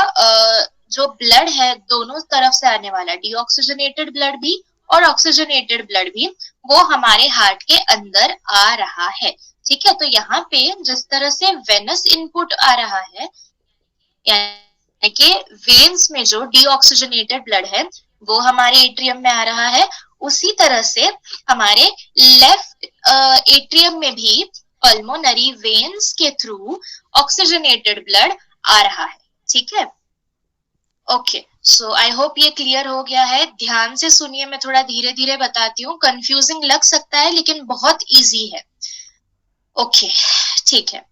जो ब्लड है दोनों तरफ से आने वाला डीऑक्सीजनेटेड ब्लड भी और ऑक्सीजनेटेड ब्लड भी वो हमारे हार्ट के अंदर आ रहा है। ठीक है, तो यहाँ पे जिस तरह से वेनस इनपुट आ रहा है, यानी कि वेन्स में जो डीऑक्सीजनेटेड ब्लड है वो हमारे एट्रियम में आ रहा है, उसी तरह से हमारे लेफ्ट एट्रियम में भी पल्मोनरी वेन्स के थ्रू ऑक्सीजनेटेड ब्लड आ रहा है। ठीक है, ओके, सो आई होप ये क्लियर हो गया है। ध्यान से सुनिए, मैं थोड़ा धीरे धीरे बताती हूँ, कंफ्यूजिंग लग सकता है लेकिन बहुत इजी है। ओके, ठीक है।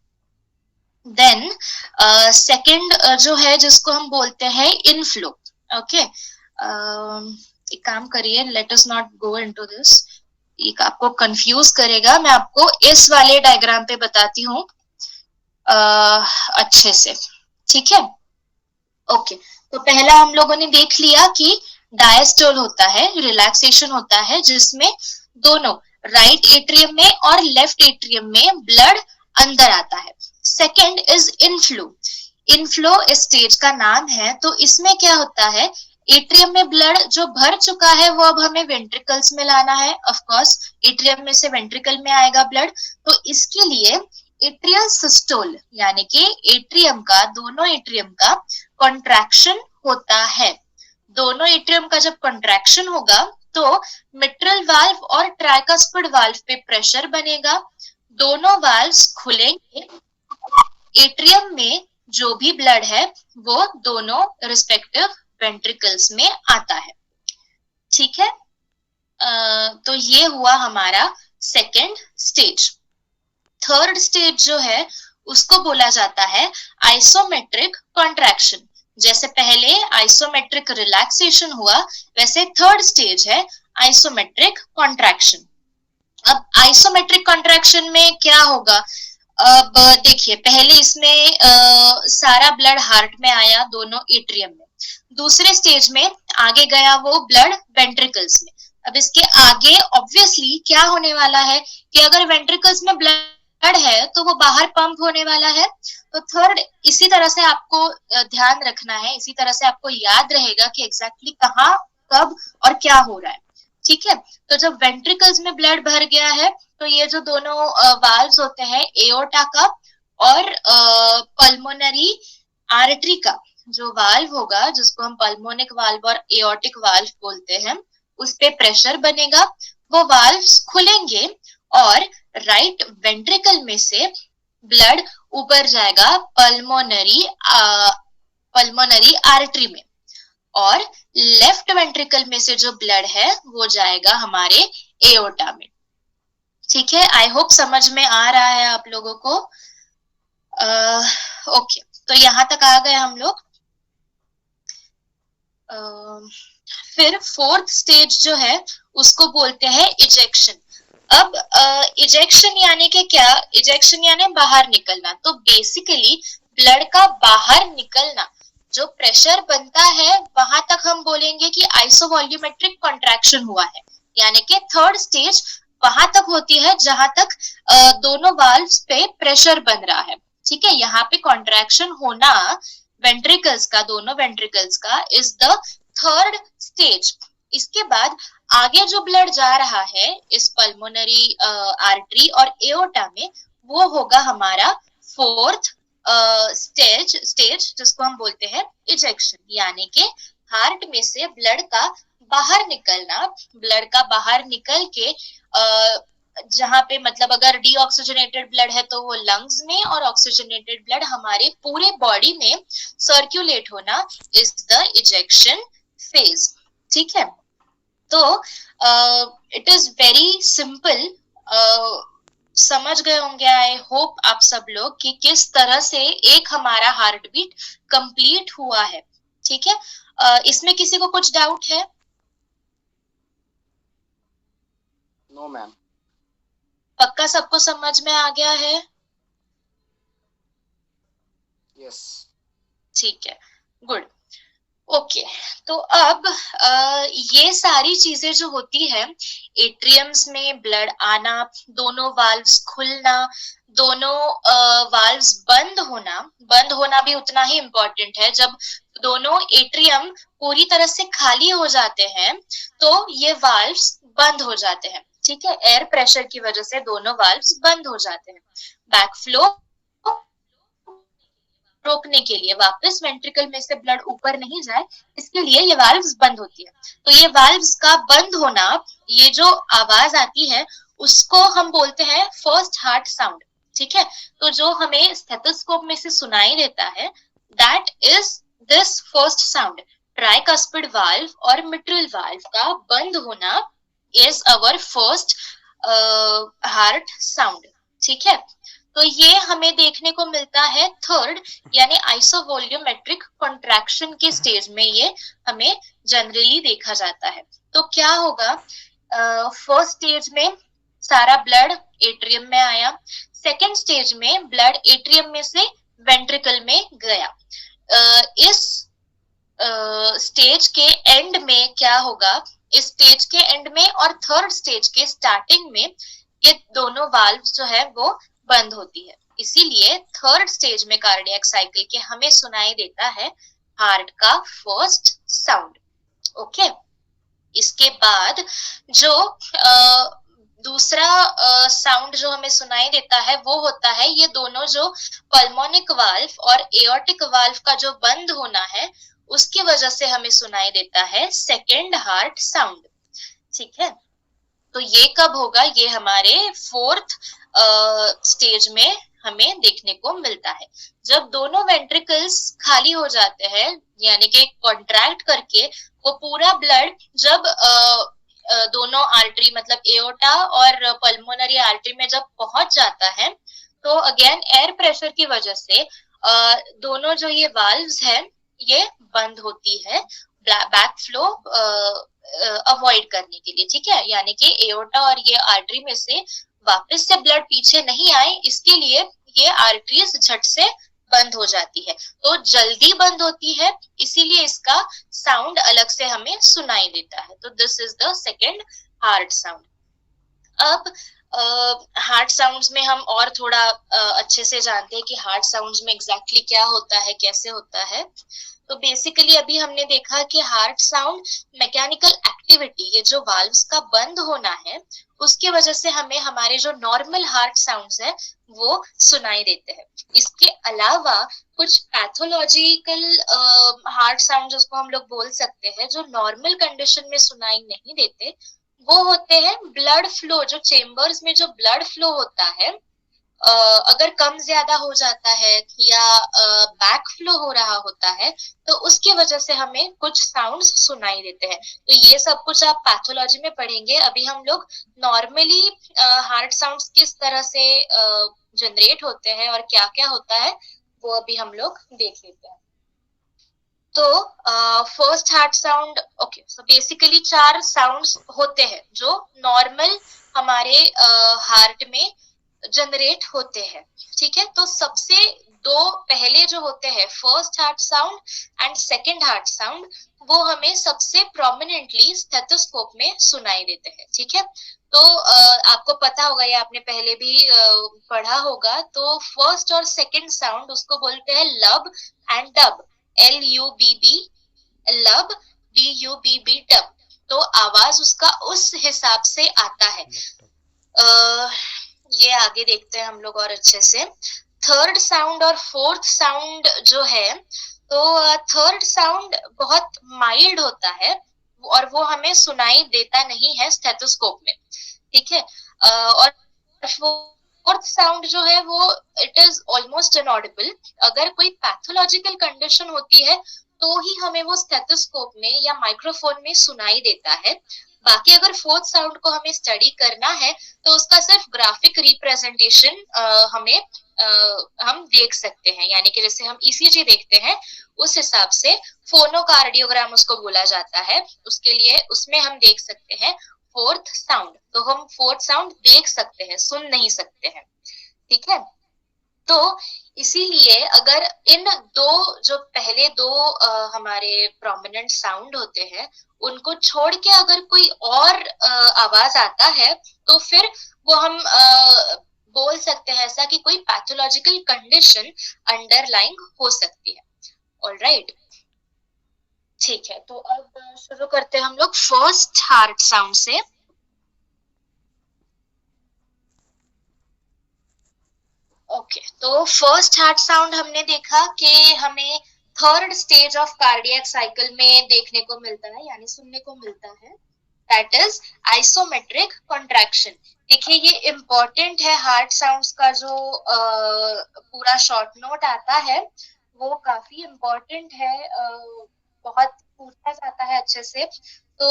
देन सेकंड जो है जिसको हम बोलते हैं इनफ्लो। ओके, एक काम करिए, let us not go into this, एक आपको कंफ्यूज करेगा। मैं आपको इस वाले डायग्राम पे बताती हूँ अच्छे से। ठीक है, ओके, तो पहला हम लोगों ने देख लिया कि डायस्टोल होता है, रिलैक्सेशन होता है जिसमें दोनों राइट एट्रियम में और लेफ्ट एट्रियम में ब्लड अंदर आता है। Second is inflow. इनफ्लो इस स्टेज का नाम है। तो इसमें क्या होता है, एट्रियम में ब्लड जो भर चुका है वो अब हमें वेंट्रिकल्स में लाना है। ऑफ कोर्स एट्रियम में से वेंट्रिकल में आएगा ब्लड, तो इसके लिए एट्रियल सिस्टोल यानी कि एट्रियम का, दोनों एट्रियम का कॉन्ट्रैक्शन होता है। दोनों एट्रियम का जब कॉन्ट्रैक्शन होगा तो मिट्रल वाल्व और ट्राइकस्पिड वाल्व पे प्रेशर बनेगा, दोनों वाल्व्स खुलेंगे, एट्रियम में जो भी ब्लड है वो दोनों रिस्पेक्टिव वेंट्रिकल्स में आता है। ठीक है, तो ये हुआ हमारा सेकेंड स्टेज। थर्ड स्टेज जो है उसको बोला जाता है आइसोमेट्रिक कॉन्ट्रैक्शन। जैसे पहले आइसोमेट्रिक रिलैक्सेशन हुआ, वैसे थर्ड स्टेज है आइसोमेट्रिक कॉन्ट्रैक्शन। अब आइसोमेट्रिक कॉन्ट्रैक्शन में क्या होगा, अब देखिए पहले इसमें सारा ब्लड हार्ट में आया, दोनों एट्रियम में। दूसरे स्टेज में आगे गया वो ब्लड वेंट्रिकल्स में। अब इसके आगे ऑब्वियसली क्या होने वाला है कि अगर वेंट्रिकल्स में ब्लड है तो वो बाहर पंप होने वाला है। तो थर्ड इसी तरह से आपको ध्यान रखना है, इसी तरह से आपको याद रहेगा कि एग्जैक्टली कहाँ, कब और क्या हो रहा है। ठीक है, तो जब वेंट्रिकल्स में ब्लड भर गया है तो ये जो दोनों वाल्व्स होते हैं, एओर्टा का और पल्मोनरी आर्टरी का जो वाल्व होगा, जिसको हम पल्मोनिक वाल्व और एओर्टिक वाल्व बोलते हैं, उस पे प्रेशर बनेगा, वो वाल्व्स खुलेंगे और राइट वेंट्रिकल में से ब्लड ऊपर जाएगा पल्मोनरी आर्टरी में, और लेफ्ट वेंट्रिकल में से जो ब्लड है वो जाएगा हमारे एओर्टा में। ठीक है, आई होप समझ में आ रहा है आप लोगों को। ओके, तो यहां तक आ गए हम लोग। फिर फोर्थ स्टेज जो है उसको बोलते हैं इजेक्शन। अब इजेक्शन यानी कि क्या, इजेक्शन यानी बाहर निकलना। तो बेसिकली ब्लड का बाहर निकलना, जो प्रेशर बनता है वहां तक हम बोलेंगे कि आइसोवॉल्यूमेट्रिक कॉन्ट्रैक्शन हुआ है। यानी कि थर्ड स्टेज वहां तक होती है जहां तक दोनों वाल्व्स पे प्रेशर बन रहा है। ठीक है, यहाँ पे कॉन्ट्रैक्शन होना वेंट्रिकल्स का, दोनों वेंट्रिकल्स का, इज द थर्ड स्टेज। इसके बाद आगे जो ब्लड जा रहा है इस पल्मोनरी आर्टरी और एओर्टा में, वो होगा हमारा फोर्थ स्टेज जिसको हम बोलते हैं इजेक्शन। यानी कि हार्ट में से ब्लड का बाहर निकलना, ब्लड का बाहर निकल के जहां पे मतलब अगर डीऑक्सीजनेटेड ब्लड है तो वो लंग्स में, और ऑक्सीजनेटेड ब्लड हमारे पूरे बॉडी में सर्कुलेट होना इज द इजेक्शन फेज। ठीक है, तो इट इज वेरी सिंपल समझ गए होंगे, आई होप आप सब लोग, कि किस तरह से एक हमारा हार्ट बीट कंप्लीट हुआ है। ठीक है, इसमें किसी को कुछ डाउट है? No ma'am. पक्का सबको समझ में आ गया है? यस। ठीक है, गुड। ओके, तो अब ये सारी चीजें जो होती है, एट्रियम्स में ब्लड आना, दोनों वाल्व्स खुलना, दोनों वाल्व्स बंद होना भी उतना ही इम्पोर्टेंट है। जब दोनों एट्रियम पूरी तरह से खाली हो जाते हैं तो ये वाल्व्स बंद हो जाते हैं। ठीक है, एयर प्रेशर की वजह से दोनों वाल्व्स बंद हो जाते हैं। बैकफ्लो रोकने के लिए, वापस वेंट्रिकल में से ब्लड ऊपर नहीं जाए, इसके लिए ये वाल्व्स बंद होती है। तो ये वाल्व्स का बंद होना, ये जो आवाज आती है उसको हम बोलते हैं फर्स्ट हार्ट साउंड। ठीक है, तो जो हमें स्टेथोस्कोप में से सुनाई देता है, that is this first sound. Tricuspid valve और मिट्रल वाल्व का बंद होना is our first heart sound. ठीक है, तो ये हमें देखने को मिलता है थर्ड यानी आइसोवॉल्यूमेट्रिक कॉन्ट्रैक्शन के स्टेज में, ये हमें जनरली देखा जाता है। तो क्या होगा, फर्स्ट स्टेज में सारा ब्लड एट्रियम में आया, सेकेंड स्टेज में ब्लड एट्रियम में से वेंट्रिकल में गया। इस स्टेज के एंड में क्या होगा, इस स्टेज के एंड में और थर्ड स्टेज के स्टार्टिंग में ये दोनों वाल्व जो है वो बंद होती है। इसीलिए थर्ड स्टेज में कार्डियक साइकिल के हमें सुनाई देता है हार्ट का फर्स्ट साउंड। ओके, इसके बाद जो दूसरा साउंड जो हमें सुनाई देता है वो होता है ये दोनों जो पल्मोनिक वाल्व और एओर्टिक वाल्व का जो बंद होना है उसकी वजह से हमें सुनाई देता है सेकेंड हार्ट साउंड। ठीक है, तो ये कब होगा, ये हमारे फोर्थ स्टेज में हमें देखने को मिलता है, जब दोनों वेंट्रिकल्स खाली हो जाते हैं, यानी कि कॉन्ट्रैक्ट करके वो पूरा ब्लड जब दोनों आर्टरी मतलब एओर्टा और पल्मोनरी आर्टरी में जब पहुंच जाता है, तो अगेन एयर प्रेशर की वजह से दोनों जो ये वाल्व्स हैं ये बंद होती है बैक फ्लो अवॉइड करने के लिए। ठीक है, यानी कि एओर्टा और ये आर्टरी में से वापस से ब्लड पीछे नहीं आए, इसके लिए ये आर्टरीज झट से बंद हो जाती है, तो जल्दी बंद होती है, इसीलिए इसका साउंड अलग से हमें सुनाई देता है। तो this is the second heart sound. अब हार्ट साउंड्स में हम और थोड़ा अच्छे से जानते हैं कि हार्ट साउंड्स में एग्जैक्टली क्या होता है, कैसे होता है। तो बेसिकली अभी हमने देखा कि हार्ट साउंड मैकेनिकल एक्टिविटी, ये जो वाल्व्स का बंद होना है उसकी वजह से हमें हमारे जो नॉर्मल हार्ट साउंड्स है वो सुनाई देते हैं। इसके अलावा कुछ पैथोलॉजिकल हार्ट साउंड जिसको हम लोग बोल सकते हैं, जो नॉर्मल कंडीशन में सुनाई नहीं देते, वो होते हैं ब्लड फ्लो। जो चेम्बर्स में जो ब्लड फ्लो होता है अगर कम ज्यादा हो जाता है या बैक फ्लो हो रहा होता है, तो उसकी वजह से हमें कुछ साउंड्स सुनाई देते हैं। तो ये सब कुछ आप पैथोलॉजी में पढ़ेंगे। अभी हम लोग नॉर्मली हार्ट साउंड्स किस तरह से जनरेट होते हैं और क्या क्या होता है वो अभी हम लोग देख लेते हैं। तो first heart sound, okay, so basically 4 sounds होते हैं जो नॉर्मल हमारे हार्ट में जनरेट होते हैं। ठीक है, तो सबसे 2 पहले जो होते हैं first heart sound and second heart sound, वो हमें सबसे प्रोमिनेंटली स्टेथोस्कोप में सुनाई देते हैं। ठीक है, तो आपको पता होगा, ये आपने पहले भी पढ़ा होगा, तो फर्स्ट और सेकंड साउंड उसको बोलते हैं लब एंड डब, LUBB लब, DUBB डब। तो आवाज उसका उस हिसाब से आता है। ये आगे देखते हैं हम लोग और अच्छे से। थर्ड साउंड और फोर्थ साउंड जो है, तो थर्ड साउंड बहुत माइल्ड होता है और वो हमें सुनाई देता नहीं है स्टेथोस्कोप में। ठीक है, और फोर्थ साउंड जो है वो इट इज ऑलमोस्ट इनऑडिबल। अगर कोई पैथोलॉजिकल कंडीशन होती है तो ही हमें वो स्टेथोस्कोप में या माइक्रोफोन में सुनाई देता है, बाकी अगर फोर्थ साउंड को हमें स्टडी करना है तो उसका सिर्फ ग्राफिक रिप्रेजेंटेशन हम देख सकते हैं, यानी कि जैसे हम ईसीजी देखते हैं उस हिसाब से फोनोकार्डियोग्राम उसको बोला जाता है, उसके लिए उसमें हम देख सकते हैं फोर्थ साउंड। तो हम फोर्थ साउंड देख सकते हैं, सुन नहीं सकते हैं, ठीक है। तो इसीलिए अगर इन दो जो पहले दो हमारे प्रोमिनेंट साउंड होते हैं उनको छोड़ के अगर कोई और आवाज आता है तो फिर वो हम बोल सकते हैं ऐसा कि कोई पैथोलॉजिकल कंडीशन अंडरलाइंग हो सकती है। ऑलराइट, ठीक है। तो अब शुरू करते हैं हम लोग फर्स्ट हार्ट साउंड से। ओके, तो फर्स्ट हार्ट साउंड हमने देखा कि हमें third stage of cardiac cycle में देखने को मिलता है, यानी सुनने को मिलता है, दैट इज आइसोमेट्रिक कॉन्ट्रैक्शन। देखिए ये इम्पोर्टेंट है, हार्ट साउंड्स का जो पूरा शॉर्ट नोट आता है वो काफी इम्पोर्टेंट है, बहुत पूछा जाता है अच्छे से, तो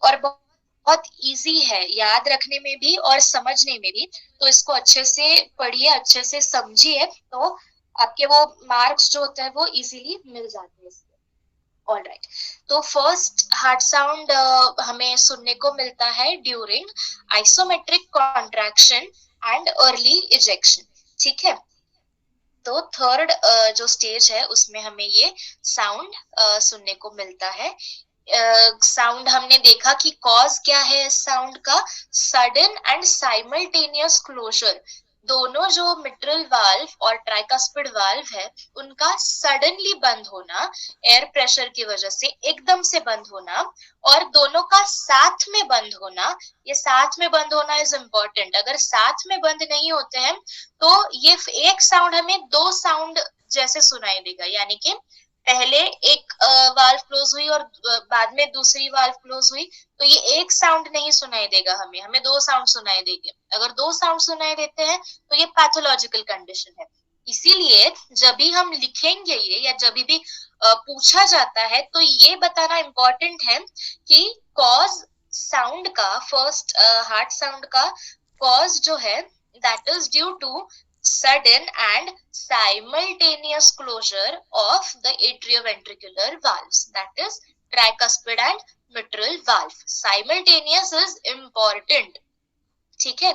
और बहुत इजी है याद रखने में भी और समझने में भी, तो इसको अच्छे से पढ़िए, अच्छे से समझिए, तो आपके वो मार्क्स जो होते हैं वो इजीली मिल जाते हैं इससे। ऑलराइट, तो फर्स्ट हार्ट साउंड हमें सुनने को मिलता है during isometric contraction and early ejection, ठीक है। तो थर्ड जो स्टेज है उसमें हमें ये साउंड सुनने को मिलता है। साउंड हमने देखा कि कॉज क्या है इस साउंड का, सडन एंड साइमल्टेनियस क्लोजर। दोनों जो मिट्रल वाल्व और ट्राइकास्पिड वाल्व है उनका सडनली बंद होना, एयर प्रेशर की वजह से एकदम से बंद होना, और दोनों का साथ में बंद होना। ये साथ में बंद होना इज इम्पोर्टेंट, अगर साथ में बंद नहीं होते हैं तो ये एक साउंड हमें दो साउंड जैसे सुनाई देगा, यानी कि पहले एक वाल्व क्लोज हुई और बाद में दूसरी वाल्व क्लोज हुई, तो ये एक साउंड नहीं सुनाई देगा, हमें दो साउंड सुनाई देंगे। अगर दो साउंड सुनाई देते हैं तो ये पैथोलॉजिकल कंडीशन है। इसीलिए जब भी हम लिखेंगे ये या जब भी पूछा जाता है तो ये बताना इम्पोर्टेंट है कि कॉज साउंड का, फर्स्ट हार्ट साउंड का कॉज जो है that is due to sudden and simultaneous closure of the atrioventricular valves, that is tricuspid and mitral valve. Simultaneous is important, ठीक है।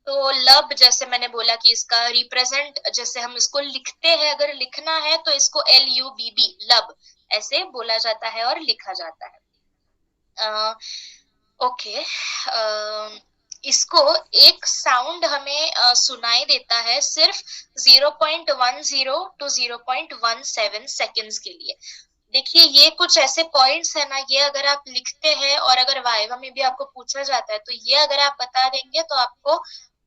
तो लब, जैसे मैंने बोला कि इसका रिप्रेजेंट, जैसे हम इसको लिखते हैं, अगर लिखना है तो इसको LUBB लब ऐसे बोला जाता है और लिखा जाता है। ओके, इसको एक साउंड हमें सुनाई देता है सिर्फ 0.10 to 0.17 सेकेंड्स के लिए। देखिए ये कुछ ऐसे पॉइंट्स है ना, ये अगर आप लिखते हैं और अगर वाइवा में भी आपको पूछा जाता है तो ये अगर आप बता देंगे तो आपको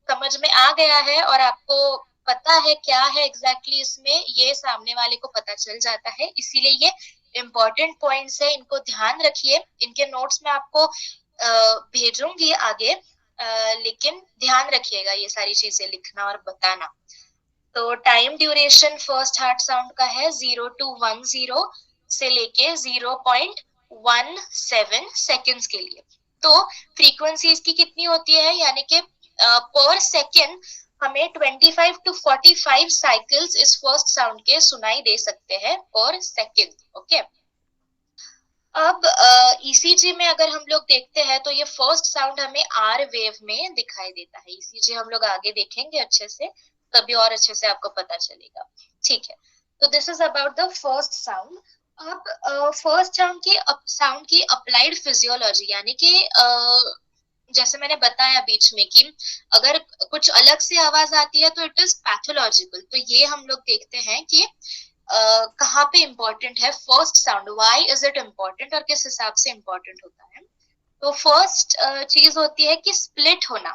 समझ में आ गया है और आपको पता है क्या है एग्जैक्टली इसमें, ये सामने वाले को पता चल जाता है। इसीलिए ये इम्पोर्टेंट पॉइंट्स है, इनको ध्यान रखिए। इनके नोट्स में आपको भेजूंगी आगे, लेकिन ध्यान रखिएगा ये सारी चीजें लिखना और बताना। तो time duration first heart sound का है 0 to 10 से लेके 0.17 सेकेंड्स के लिए। तो फ्रीक्वेंसी इसकी कितनी होती है, यानी कि पर सेकेंड हमें 25 to 45 साइकिल्स इस फर्स्ट साउंड के सुनाई दे सकते हैं पर सेकेंड। ओके, अब ईसीजी में अगर हम लोग देखते हैं तो ये फर्स्ट साउंड हमें आर वेव में दिखाई देता है। ईसीजी हम लोग आगे देखेंगे अच्छे से, तभी और अच्छे से आपको पता चलेगा, ठीक है। तो this is about the first sound. अब फर्स्ट साउंड की अप्लाइड फिजियोलॉजी, यानी कि जैसे मैंने बताया बीच में कि अगर कुछ अलग से आवाज आती है तो इट इज पैथोलॉजिकल। तो ये हम लोग देखते हैं कि कहाँ पे इम्पोर्टेंट है first sound, why is it important और किस हिसाब से इम्पोर्टेंट होता है। तो फर्स्ट चीज होती है कि स्प्लिट होना,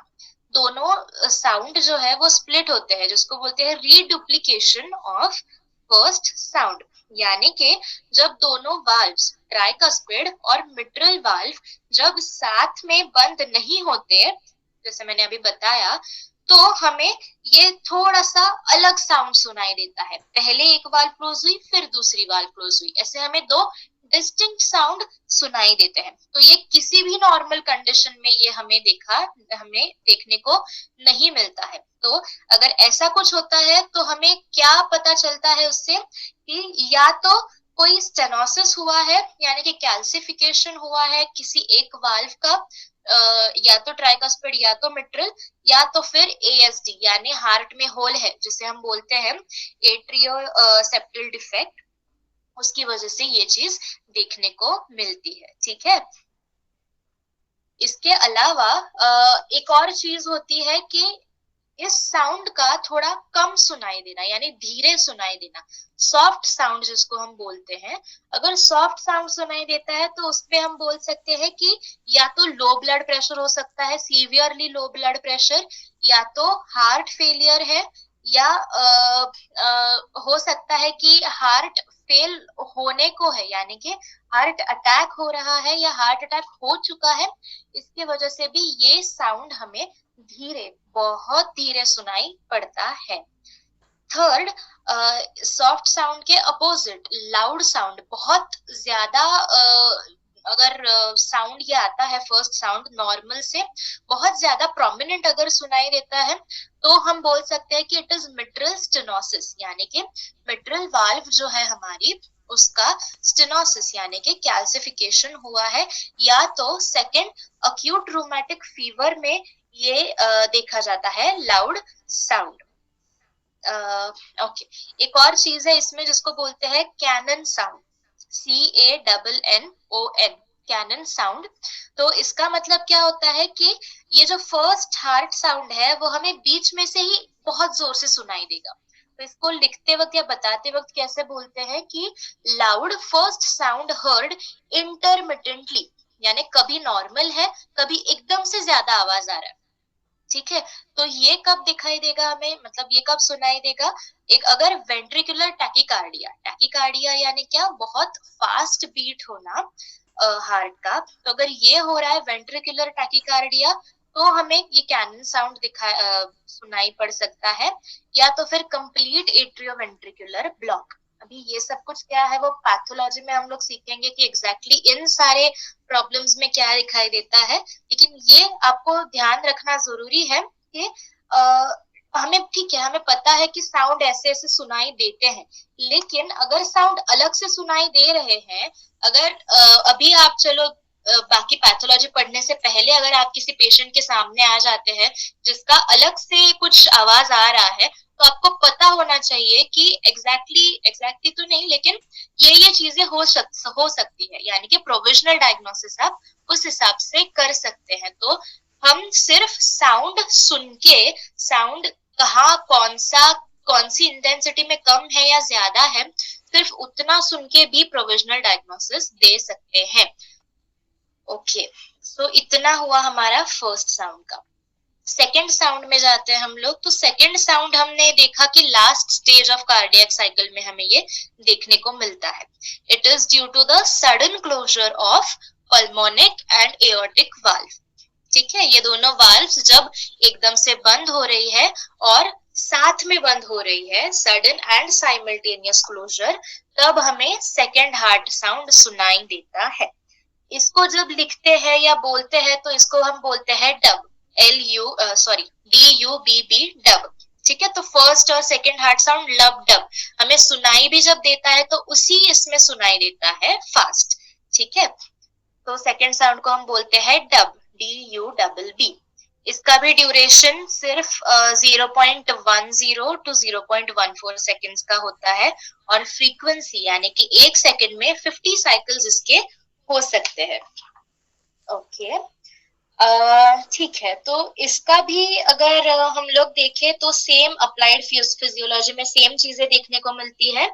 दोनों साउंड जो है वो स्प्लिट होते हैं, जिसको बोलते हैं रीडुप्लीकेशन ऑफ फर्स्ट साउंड। यानी कि जब दोनों वाल्व्स ट्राइकास्पिड और मिट्रल वाल्व जब साथ में बंद नहीं होते, जैसे मैंने अभी बताया, तो हमें ये थोड़ा सा अलग साउंड सुनाई देता है। पहले एक वाल्व क्लोज हुई फिर दूसरी वाल्व क्लोज हुई, ऐसे हमें दो डिस्टिंक्ट साउंड सुनाई देते हैं। तो ये किसी भी नॉर्मल कंडीशन में ये हमें देखने को नहीं मिलता है। तो अगर ऐसा कुछ होता है तो हमें क्या पता चलता है उससे कि या तो कोई स्टेनोसिस हुआ है, यानी कि कैल्सिफिकेशन हुआ है किसी एक वाल्व का, या तो ट्राइकस्पिड या तो मिट्रल, या तो फिर एएसडी यानी हार्ट में होल है जिसे हम बोलते हैं एट्रियो सेप्टल डिफेक्ट, उसकी वजह से ये चीज देखने को मिलती है। ठीक है, इसके अलावा एक और चीज होती है कि इस साउंड का थोड़ा कम सुनाई देना, यानी धीरे सुनाई देना, सॉफ्ट साउंड जिसको हम बोलते हैं। अगर सॉफ्ट साउंड सुनाई देता है तो उसपे हम बोल सकते हैं कि या तो लो ब्लड प्रेशर हो सकता है, सीवियरली लो ब्लड प्रेशर, या तो हार्ट फेलियर है, या हो सकता है कि हार्ट फेल होने को है, यानी कि हार्ट अटैक हो रहा है या हार्ट अटैक हो चुका है। इसके वजह से भी ये साउंड हमें धीरे, बहुत धीरे सुनाई पड़ता है। थर्ड, सॉफ्ट साउंड के अपोजिट लाउड साउंड, बहुत ज्यादा अगर साउंड ये आता है, फर्स्ट साउंड नॉर्मल से बहुत ज्यादा प्रोमिनेंट अगर सुनाई देता है तो हम बोल सकते हैं कि इट इज मिट्रल स्टेनोसिस, यानी कि मिट्रल वाल्व जो है हमारी उसका स्टेनोसिस यानी कि कैल्सिफिकेशन हुआ है, या तो सेकेंड अक्यूट रूमेटिक फीवर में ये देखा जाता है लाउड साउंड। ओके, एक और चीज है इसमें जिसको बोलते हैं cannon sound, CANNON, cannon sound. तो इसका मतलब क्या होता है कि ये जो फर्स्ट हार्ट साउंड है वो हमें बीच में से ही बहुत जोर से सुनाई देगा। तो इसको लिखते वक्त या बताते वक्त कैसे बोलते हैं कि loud first sound heard intermittently, यानी कभी नॉर्मल है, कभी एकदम से ज्यादा आवाज आ रहा है। ठीक है, तो ये कब दिखाई देगा हमें, मतलब ये कब सुनाई देगा? एक अगर वेंट्रिकुलर टैकीकार्डिया यानी क्या, बहुत फास्ट बीट होना हार्ट का, तो अगर ये हो रहा है वेंट्रिकुलर टैकीकार्डिया तो हमें ये कैनन साउंड सुनाई पड़ सकता है, या तो फिर कंप्लीट एट्रियोवेंट्रिकुलर ब्लॉक। अभी ये सब कुछ क्या है वो पैथोलॉजी में हम लोग सीखेंगे कि एग्जैक्टली इन सारे प्रॉब्लम्स में क्या दिखाई देता है, लेकिन ये आपको ध्यान रखना जरूरी है कि हमें, ठीक है, हमें पता है कि साउंड ऐसे ऐसे सुनाई देते हैं, लेकिन अगर साउंड अलग से सुनाई दे रहे हैं, अगर अभी आप चलो बाकी पैथोलॉजी पढ़ने से पहले अगर आप किसी पेशेंट के सामने आ जाते हैं जिसका अलग से कुछ आवाज आ रहा है, तो आपको पता होना चाहिए कि एग्जैक्टली तो नहीं, लेकिन ये चीजें हो सकती है, यानी कि प्रोविजनल डायग्नोसिस आप उस हिसाब से कर सकते हैं। तो हम सिर्फ साउंड सुन के, साउंड कहाँ कौन सी इंटेंसिटी में कम है या ज्यादा है, सिर्फ उतना सुन के भी प्रोविजनल डायग्नोसिस दे सकते हैं। ओके, सो इतना हुआ हमारा फर्स्ट साउंड का। सेकेंड साउंड में जाते हैं हम लोग। तो सेकेंड साउंड हमने देखा कि last stage of cardiac cycle में हमें ये देखने को मिलता है। It is due to the sudden closure of pulmonic and aortic valve. ठीक है, ये दोनों वाल्व्स जब एकदम से बंद हो रही है और साथ में बंद हो रही है, सडन एंड साइमल्टेनियस क्लोजर, तब हमें सेकेंड हार्ट साउंड सुनाई देता है। इसको जब लिखते हैं या बोलते हैं तो इसको हम बोलते हैं डब, DUBB, डब। ठीक है, तो फर्स्ट और सेकेंड हार्ट साउंड लब डब हमें सुनाई भी जब देता है तो उसी इसमें सुनाई देता है फास्ट। ठीक है, तो सेकेंड साउंड को हम बोलते हैं डब, DUBB। इसका भी ड्यूरेशन सिर्फ 0.10 to 0.14 सेकेंड्स का होता है, और फ्रीक्वेंसी यानी कि 1 सेकेंड में 50 साइकिल्स इसके हो सकते हैं। ओके, ठीक है, तो इसका भी अगर हम लोग देखें तो सेम अप्लाइड फिजियोलॉजी में सेम चीजें देखने को मिलती है।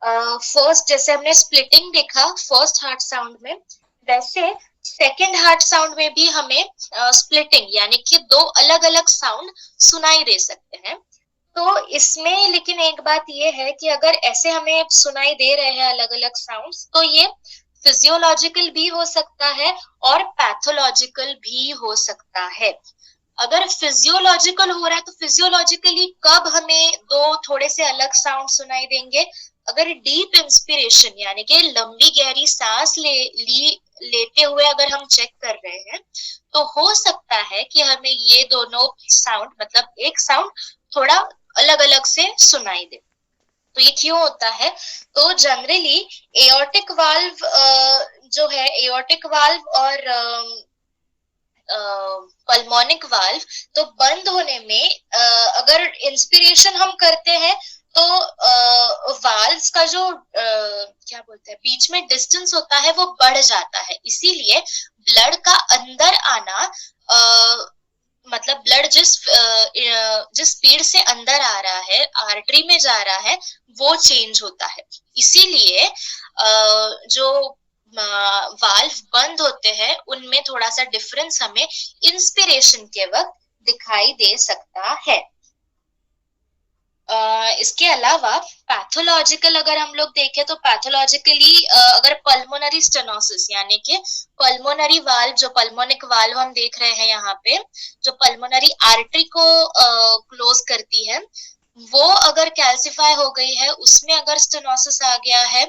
फर्स्ट जैसे हमने स्प्लिटिंग देखा फर्स्ट हार्ट साउंड में, वैसे सेकेंड हार्ट साउंड में भी हमें स्प्लिटिंग यानी कि दो अलग अलग साउंड सुनाई दे सकते हैं। तो इसमें लेकिन एक बात ये है कि अगर ऐसे हमें सुनाई दे रहे हैं अलग अलग साउंड्स, तो ये फिजियोलॉजिकल भी हो सकता है और पैथोलॉजिकल भी हो सकता है। अगर फिजियोलॉजिकल हो रहा है तो फिजियोलॉजिकली कब हमें दो थोड़े से अलग साउंड सुनाई देंगे? अगर डीप इंस्पिरेशन यानी कि लंबी गहरी सांस लेते हुए अगर हम चेक कर रहे हैं तो हो सकता है कि हमें ये दोनों साउंड मतलब एक साउंड थोड़ा अलग अलग से सुनाई दे। तो ये क्यों होता है? तो जनरली एओर्टिक वाल्व जो है, एओर्टिक वाल्व और पल्मोनिक वाल्व तो बंद होने में अगर इंस्पिरेशन हम करते हैं तो वाल्व्स का जो क्या बोलते हैं बीच में डिस्टेंस होता है वो बढ़ जाता है, इसीलिए ब्लड का अंदर आना मतलब ब्लड जिस स्पीड से अंदर आ रहा है, आर्टरी में जा रहा है, वो चेंज होता है। इसीलिए जो वाल्व बंद होते हैं उनमें थोड़ा सा डिफरेंस हमें इंस्पिरेशन के वक्त दिखाई दे सकता है। इसके अलावा पैथोलॉजिकल अगर हम लोग देखें तो पैथोलॉजिकली अगर पल्मोनरी स्टेनोसिस यानी कि पल्मोनरी वाल्व, जो पल्मोनिक वाल्व हम देख रहे हैं यहाँ पे, जो पल्मोनरी आर्टरी को क्लोज करती है, वो अगर कैल्सिफाई हो गई है, उसमें अगर स्टेनोसिस आ गया है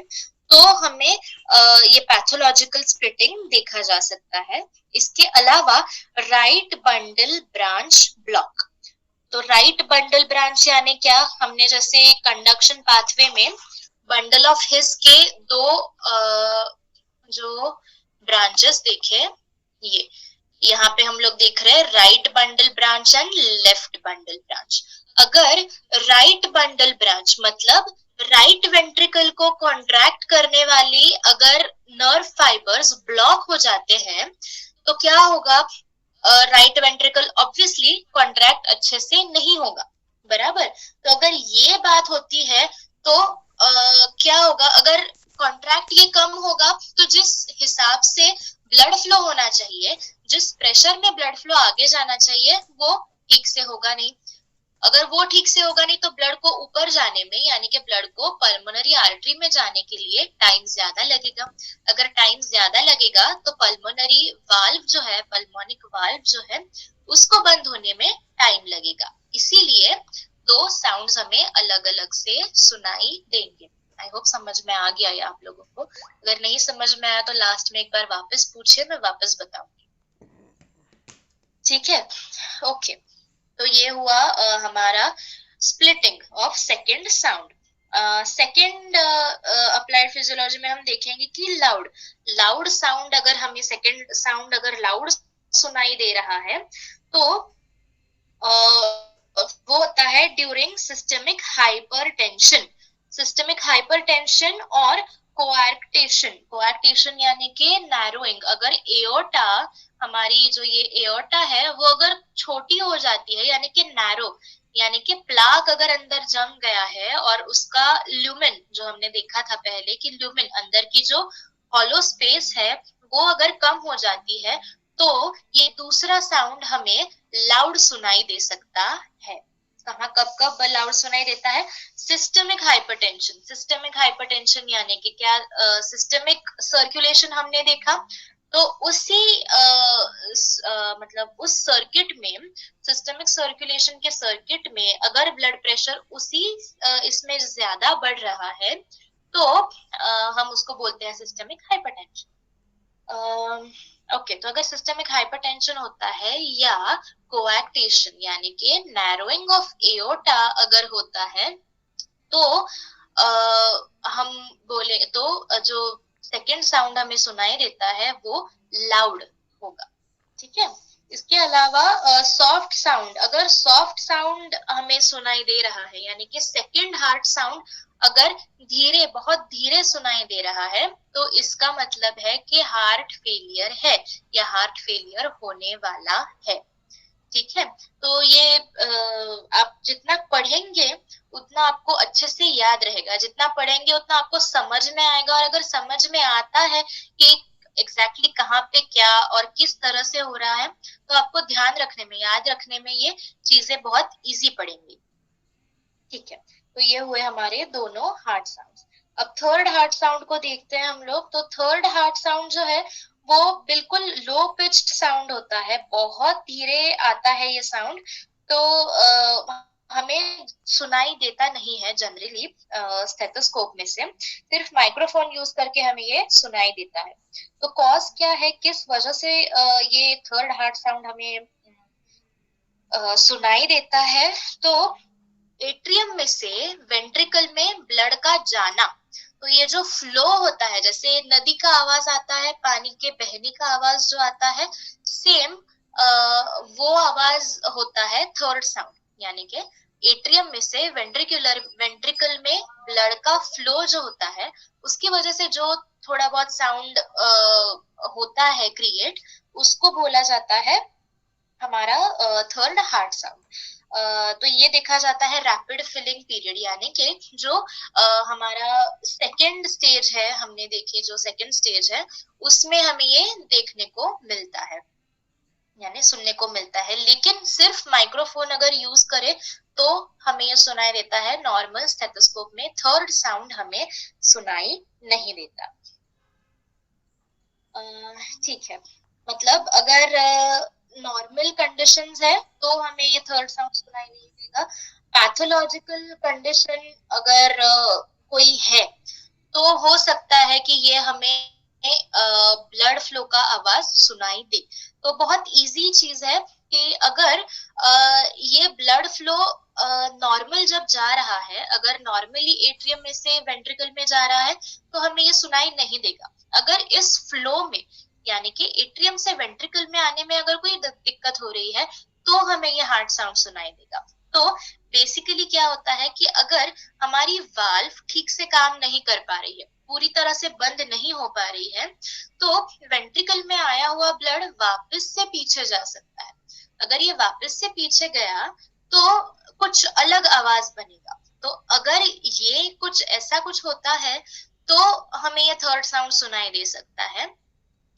तो हमें ये पैथोलॉजिकल स्प्लिटिंग देखा जा सकता है। इसके अलावा राइट बंडल ब्रांच ब्लॉक, तो राइट बंडल ब्रांच यानी क्या, हमने जैसे कंडक्शन पाथवे में बंडल ऑफ हिस के दो जो ब्रांचेस देखे, ये यहाँ पे हम लोग देख रहे हैं right bundle branch and left bundle branch. अगर राइट बंडल ब्रांच मतलब राइट वेंट्रिकल को कॉन्ट्रैक्ट करने वाली अगर नर्व फाइबर्स ब्लॉक हो जाते हैं तो क्या होगा? राइट वेंट्रिकल ऑब्वियसली कॉन्ट्रैक्ट अच्छे से नहीं होगा, बराबर। तो अगर ये बात होती है तो क्या होगा? अगर कॉन्ट्रैक्ट ये कम होगा तो जिस हिसाब से ब्लड फ्लो होना चाहिए, जिस प्रेशर में ब्लड फ्लो आगे जाना चाहिए, वो ठीक से होगा नहीं। अगर वो ठीक से होगा नहीं तो ब्लड को ऊपर जाने में यानी कि ब्लड को पल्मोनरी आर्टरी में जाने के लिए टाइम ज्यादा लगेगा। अगर टाइम ज्यादा लगेगा तो पल्मोनरी वाल्व जो है, पल्मोनिक वाल्व जो है, उसको बंद होने में टाइम लगेगा। इसीलिए दो साउंड्स हमें अलग अलग से सुनाई देंगे। आई होप समझ में आ गया ये आप लोगों को। अगर नहीं समझ में आया तो लास्ट में एक बार वापस पूछिए, मैं वापस बताऊंगी, ठीक है? ओके, तो ये हुआ हमारा splitting of second sound. Second applied physiology में हम देखेंगे कि लाउड साउंड, अगर हमें सेकंड साउंड अगर लाउड सुनाई दे रहा है तो वो होता है during systemic hypertension. Systemic hypertension और कोआर्क्टेशन यानी कि नैरोइंग। अगर एओर्टा, हमारी जो ये एओर्टा है वो अगर छोटी हो जाती है यानी कि नैरो, यानी कि प्लाक अगर अंदर जम गया है और उसका ल्यूमेन, जो हमने देखा था पहले कि ल्यूमेन अंदर की जो हॉलो स्पेस है वो अगर कम हो जाती है तो ये दूसरा साउंड हमें लाउड सुनाई दे सकता है। कहाँ कब लाउड सुनाई देता है? Systemic hypertension. सिस्टेमिक हाइपरटेंशन यानी कि क्या? सिस्टेमिक सर्कुलेशन हमने देखा, तो उसी मतलब उस सर्किट में, सिस्टेमिक सर्कुलेशन के सर्किट में अगर ब्लड प्रेशर उसी इसमें ज्यादा बढ़ रहा है तो हम उसको बोलते हैं सिस्टेमिक हाइपरटेंशन। ओके, तो अगर सिस्टेमिक हाइपरटेंशन होता है या कोएक्टेशन यानी कि नैरोइंग ऑफ एओर्टा अगर होता है तो हम बोले तो जो सेकेंड साउंड हमें सुनाई देता है वो लाउड होगा, ठीक है? इसके अलावा सॉफ्ट साउंड, अगर सॉफ्ट साउंड हमें सुनाई दे रहा है यानी कि सेकेंड हार्ट साउंड अगर धीरे, बहुत धीरे सुनाई दे रहा है तो इसका मतलब है कि हार्ट फेलियर है या हार्ट फेलियर होने वाला है, ठीक है? तो ये आप जितना पढ़ेंगे उतना आपको अच्छे से याद रहेगा, जितना पढ़ेंगे उतना आपको समझ में आएगा। और अगर समझ में आता है कि एग्जैक्टली कहाँ पे क्या और किस तरह से हो रहा है तो आपको ध्यान रखने में, याद रखने में ये चीजें बहुत इजी पड़ेंगी, ठीक है? तो ये हुए हमारे दोनों हार्ट साउंड्स। अब थर्ड हार्ट साउंड को देखते हैं हम लोग। तो थर्ड हार्ट साउंड जो है वो बिल्कुल लो पिच्ड साउंड होता है, बहुत धीरे आता है ये साउंड। तो हमें सुना सुनाई देता नहीं है जनरली स्टेथोस्कोप में से, सिर्फ माइक्रोफोन यूज करके हमें ये सुनाई देता है। तो कॉज क्या है, किस वजह से ये थर्ड हार्ट साउंड हमें सुनाई देता है? तो एट्रियम में से वेंट्रिकल में ब्लड का जाना, तो ये जो फ्लो होता है, जैसे नदी का आवाज आता है, पानी के बहने का आवाज जो आता है, सेम वो आवाज होता है थर्ड साउंड, यानी कि एट्रियम में से वेंट्रिकल में ब्लड का फ्लो जो होता है उसकी वजह से जो थोड़ा बहुत साउंड होता है क्रिएट, उसको बोला जाता है हमारा थर्ड हार्ट साउंड। तो ये देखा जाता है रैपिड फिलिंग पीरियड, यानी कि जो हमारा सेकेंड स्टेज है, हमने देखी जो सेकेंड स्टेज है, उसमें हमें ये देखने को मिलता है, यानी सुनने को मिलता है। लेकिन सिर्फ माइक्रोफोन अगर यूज करे तो हमें ये सुनाई देता है, नॉर्मल स्टेथोस्कोप में थर्ड साउंड हमें सुनाई नहीं देता। ठीक है, मतलब अगर नॉर्मल कंडीशंस है तो हमें ये थर्ड साउंड सुनाई नहीं देगा। पैथोलॉजिकल कंडीशन अगर कोई है तो हो सकता है कि ये हमें ब्लड फ्लो का आवाज सुनाई दे। तो बहुत इजी चीज है कि अगर ये ब्लड फ्लो नॉर्मल जब जा रहा है, अगर नॉर्मली एट्रियम में से वेंट्रिकल में जा रहा है तो हमें ये सुनाई नहीं देगा। अगर इस फ्लो में, यानी कि एट्रियम से वेंट्रिकल में आने में अगर कोई दिक्कत हो रही है तो हमें ये हार्ट साउंड सुनाई देगा। तो बेसिकली क्या होता है कि अगर हमारी वाल्व ठीक से काम नहीं कर पा रही है, पूरी तरह से बंद नहीं हो पा रही है, तो वेंट्रिकल में आया हुआ ब्लड वापस से पीछे जा सकता है। अगर ये वापस से पीछे गया तो कुछ अलग आवाज बनेगा। तो अगर ये कुछ ऐसा कुछ होता है तो हमें ये थर्ड साउंड सुनाई दे सकता है।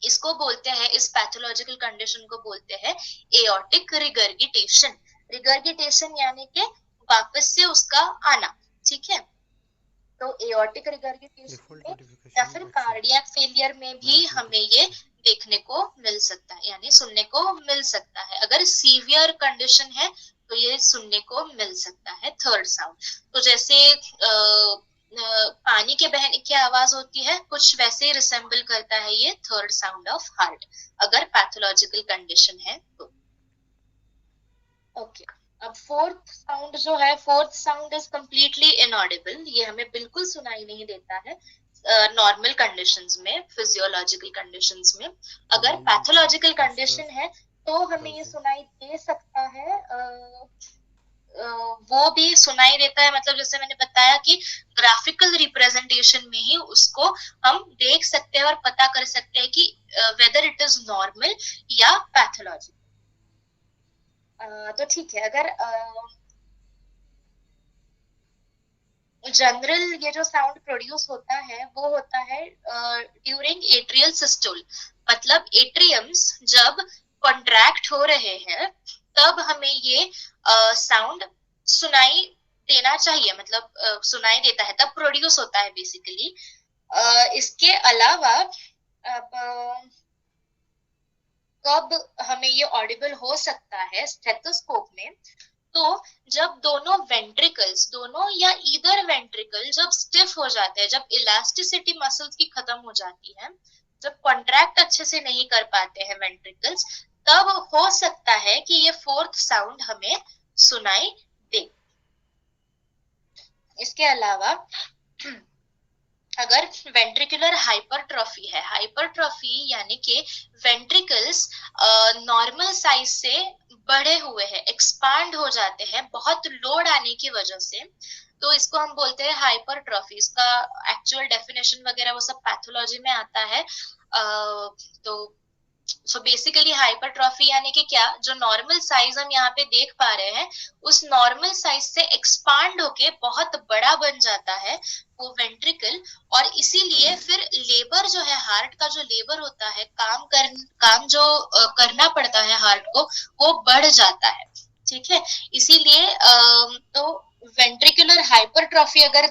इसको बोलते हैं, इस पैथोलॉजिकल कंडीशन को बोलते हैं एओर्टिक रिगर्गिटेशन। रिगर्गिटेशन यानी कि वापस से उसका आना, ठीक है। तो एओर्टिक रिगर्गिटेशन में या फिर कार्डियक फेलियर में भी हमें ये देखने को मिल सकता है, यानी सुनने को मिल सकता है। अगर सीवियर कंडीशन है तो ये सुनने को मिल सकता है थर्ड साउंड। तो जैसे पानी के बहने की आवाज होती है, कुछ वैसे रिसेंबल करता है ये थर्ड साउंड ऑफ हार्ट, अगर पैथोलॉजिकल कंडीशन है तो। ओके, अब फोर्थ साउंड जो है, fourth sound is completely inaudible. ये हमें बिल्कुल सुनाई नहीं देता है नॉर्मल कंडीशंस में, फिजियोलॉजिकल कंडीशंस में। अगर पैथोलॉजिकल कंडीशन है तो हमें ये सुनाई दे सकता है, वो भी सुनाई देता है। मतलब जैसे मैंने बताया कि ग्राफिकल रिप्रेजेंटेशन में ही उसको हम देख सकते हैं और पता कर सकते हैं कि वेदर इट इज नॉर्मल या पैथोलॉजिकल। तो ठीक है, अगर जनरल ये जो साउंड प्रोड्यूस होता है वो होता है ड्यूरिंग एट्रियल सिस्टोल। मतलब एट्रियम्स जब कॉन्ट्रैक्ट हो रहे हैं तब हमें ये साउंड सुनाई देना चाहिए, मतलब सुनाई देता है, तब प्रोड्यूस होता है बेसिकली। इसके अलावा कब हमें ये ऑडिबल हो सकता है स्टेथोस्कोप में, तो जब दोनों वेंट्रिकल्स, दोनों या ईदर वेंट्रिकल जब स्टिफ हो जाते हैं, जब इलास्टिसिटी मसल्स की खत्म हो जाती है, जब कॉन्ट्रैक्ट अच्छे से नहीं कर पाते हैं वेंट्रिकल्स, तब हो सकता है कि ये फोर्थ साउंड हमें सुनाई दे। इसके अलावा अगर वेंट्रिकुलर हाइपरट्रॉफी है, हाइपरट्रॉफी यानी कि वेंट्रिकल्स नॉर्मल साइज से बड़े हुए हैं, एक्सपांड हो जाते हैं बहुत लोड आने की वजह से, तो इसको हम बोलते हैं हाइपरट्रॉफी। इसका एक्चुअल डेफिनेशन वगैरह वो सब पैथोलॉजी में आता है। तो बेसिकली हाइपरट्रॉफी यानी कि क्या, जो नॉर्मल साइज हम यहाँ पे देख पा रहे हैं उस नॉर्मल साइज से एक्सपांड होके बहुत बड़ा बन जाता है वो वेंट्रिकल, और इसीलिए फिर लेबर जो है, हार्ट का जो लेबर होता है, काम जो करना पड़ता है हार्ट को, वो बढ़ जाता है, ठीक है। इसीलिए तो वेंट्रिकुलर हाइपरट्रॉफी अगर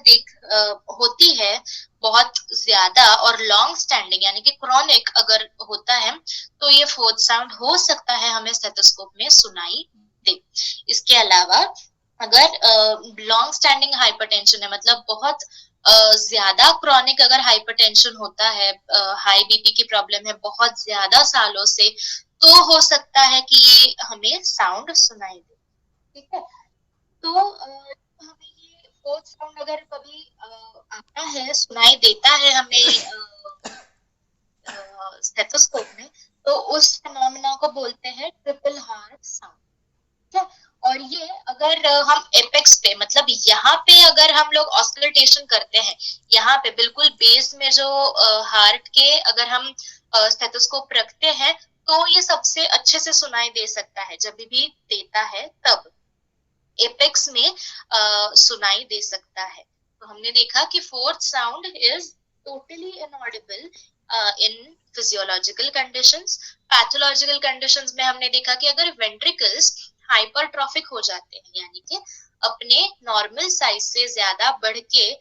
होती है बहुत ज्यादा और लॉन्ग स्टैंडिंग यानी कि क्रॉनिक अगर होता है, तो ये फोर्थ साउंड हो सकता है हमें स्टेथोस्कोप में सुनाई दे। इसके अलावा अगर लॉन्ग स्टैंडिंग हाइपरटेंशन है, मतलब बहुत ज्यादा क्रॉनिक अगर हाइपरटेंशन होता है, हाई बीपी की प्रॉब्लम है बहुत ज्यादा सालों से, तो हो सकता है कि ये हमें साउंड सुनाई दे। ठीक है, तो हमें ये फोर्थ साउंड अगर कभी आता है, सुनाई देता है हमें स्टेथोस्कोप में, तो उस फिनोमेना को बोलते हैं ट्रिपल हार्ट साउंड। ठीक है, और ये अगर हम एपेक्स पे, मतलब यहाँ पे अगर हम लोग ऑस्कल्टेशन करते हैं, यहाँ पे बिल्कुल बेस में जो हार्ट के अगर हम स्टेथोस्कोप रखते हैं, तो ये सबसे अच्छे से सुनाई दे सकता है। जब भी देता है तब एपेक्स में सुनाई दे सकता है। तो हमने देखा कि fourth sound is totally inaudible in physiological conditions. Pathological conditions में हमने देखा कि अगर वेंट्रिकल्स हाइपरट्रॉफिक हो जाते हैं, यानी कि अपने नॉर्मल साइज से ज्यादा बढ़ के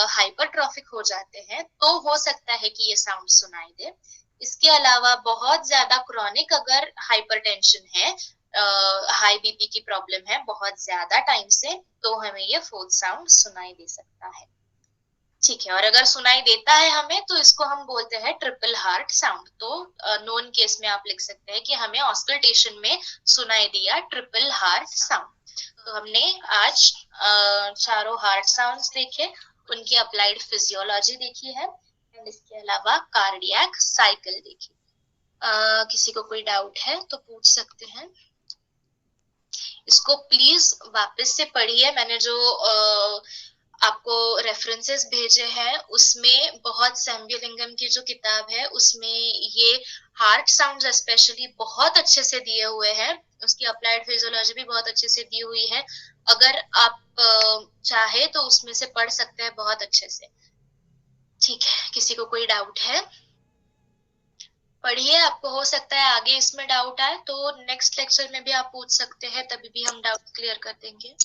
हाइपरट्रॉफिक हो जाते हैं, तो हो सकता है कि ये साउंड सुनाई दे। इसके अलावा बहुत ज्यादा क्रॉनिक अगर हाइपरटेंशन है, हाई बीपी की प्रॉब्लम है बहुत ज्यादा टाइम से, तो हमें ये फोर्थ साउंड सुनाई दे सकता है। ठीक है, और अगर सुनाई देता है हमें, तो इसको हम बोलते हैं ट्रिपल हार्ट साउंड। तो नोन केस में आप लिख सकते हैं कि हमें ऑस्कल्टेशन में सुनाई दिया ट्रिपल हार्ट साउंड। तो हमने आज चारों हार्ट साउंड्स देखे, उनकी अप्लाइड फिजियोलॉजी देखी है, एंड इसके अलावा कार्डियक साइकिल देखी। किसी को कोई डाउट है तो पूछ सकते हैं। इसको प्लीज वापस से पढ़िए। मैंने जो आपको रेफरेंसेस भेजे हैं, उसमें बहुत सैम्बुलिंगम की जो किताब है, उसमें ये हार्ट साउंड्स स्पेशली बहुत अच्छे से दिए हुए हैं। उसकी अप्लाइड फिजियोलॉजी भी बहुत अच्छे से दी हुई है। अगर आप चाहे तो उसमें से पढ़ सकते हैं बहुत अच्छे से। ठीक है, किसी को कोई डाउट है पढ़िए। आपको हो सकता है आगे इसमें डाउट आए, तो नेक्स्ट लेक्चर में भी आप पूछ सकते हैं, तभी भी हम डाउट क्लियर कर देंगे।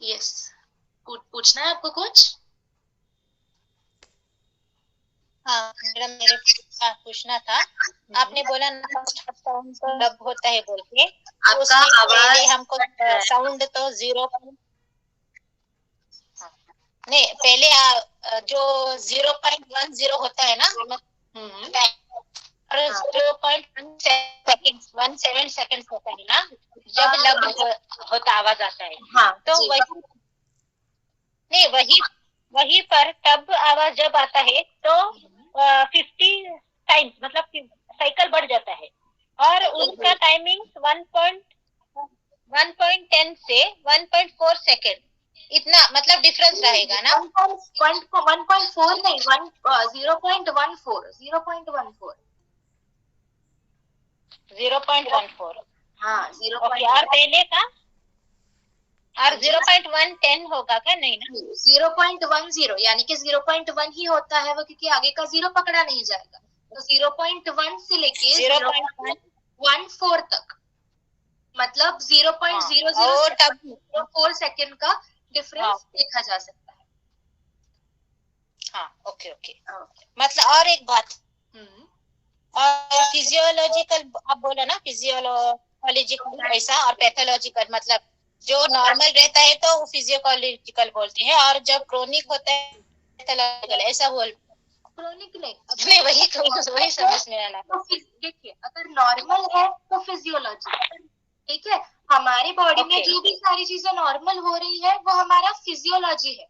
यस, पूछना है आपको कुछ? हाँ मैडम, मेरे पूछना था। आपने बोला ना फर्स्ट साउंड तो डब होता है बोल के, आपका आवाज हमको साउंड तो 0 नहीं, पहले जो 0.10 होता है ना, 0.17 सेकंड होता है ना, जब लब होता आवाज आता है। हाँ, तो वही पर तब आवाज जब आता है तो 50 टाइम्स मतलब साइकिल बढ़ जाता है, और उसका टाइमिंग 1.10 से 1.4 सेकेंड इतना मतलब डिफरेंस रहेगा ना। 1.4 नहीं, 0.14 0.14 हाँ, 0.14। और पहले का और 0.110 होगा क्या? नहीं ना, 0.10 यानी कि 0.1 ही होता है वो, क्योंकि आगे का 0 पकड़ा नहीं जाएगा। तो 0.1 से लेके 0.14 तक, मतलब 0.004 सेकेंड का डिफरेंस देखा जा सकता है। हाँ, ओके। मतलब और एक बात, और फिजियोलॉजिकल आप बोला ना, फिजियोलॉजिकल ऐसा और पैथोलॉजिकल, मतलब जो नॉर्मल रहता है तो फिजियोलॉजिकल बोलते हैं, और जब क्रोनिक होता है पैथोलॉजिकल ऐसा बोल। क्रोनिक नहीं, वही समझ में आना। तो देखिए, अगर नॉर्मल है तो फिजियोलॉजी, ठीक है, हमारी बॉडी में जो भी सारी चीजें नॉर्मल हो रही है वो हमारा फिजियोलॉजी है।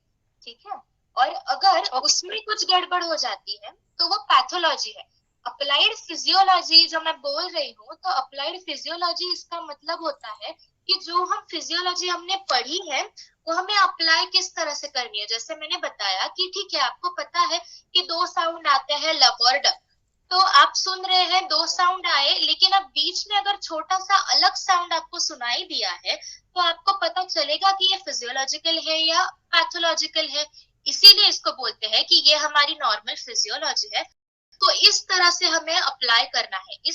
ठीक है, और अगर उसमें कुछ गड़बड़ हो जाती है तो वो पैथोलॉजी है। अप्लाइड फिजियोलॉजी जो मैं बोल रही हूँ, तो अप्लाइड फिजियोलॉजी इसका मतलब होता है कि जो हम फिजियोलॉजी हमने पढ़ी है वो हमें अप्लाई किस तरह से करनी है। जैसे मैंने बताया कि ठीक है, आपको पता है कि 2 साउंड आते हैं, लब और डब, तो आप सुन रहे हैं 2 साउंड आए, लेकिन अब बीच में अगर छोटा सा अलग साउंड आपको सुनाई दिया है, तो आपको पता चलेगा कि ये फिजियोलॉजिकल है या पैथोलॉजिकल है। इसीलिए इसको बोलते हैं कि ये हमारी नॉर्मल फिजियोलॉजी है। तो इस तरह से हमें अप्लाई करना है। इस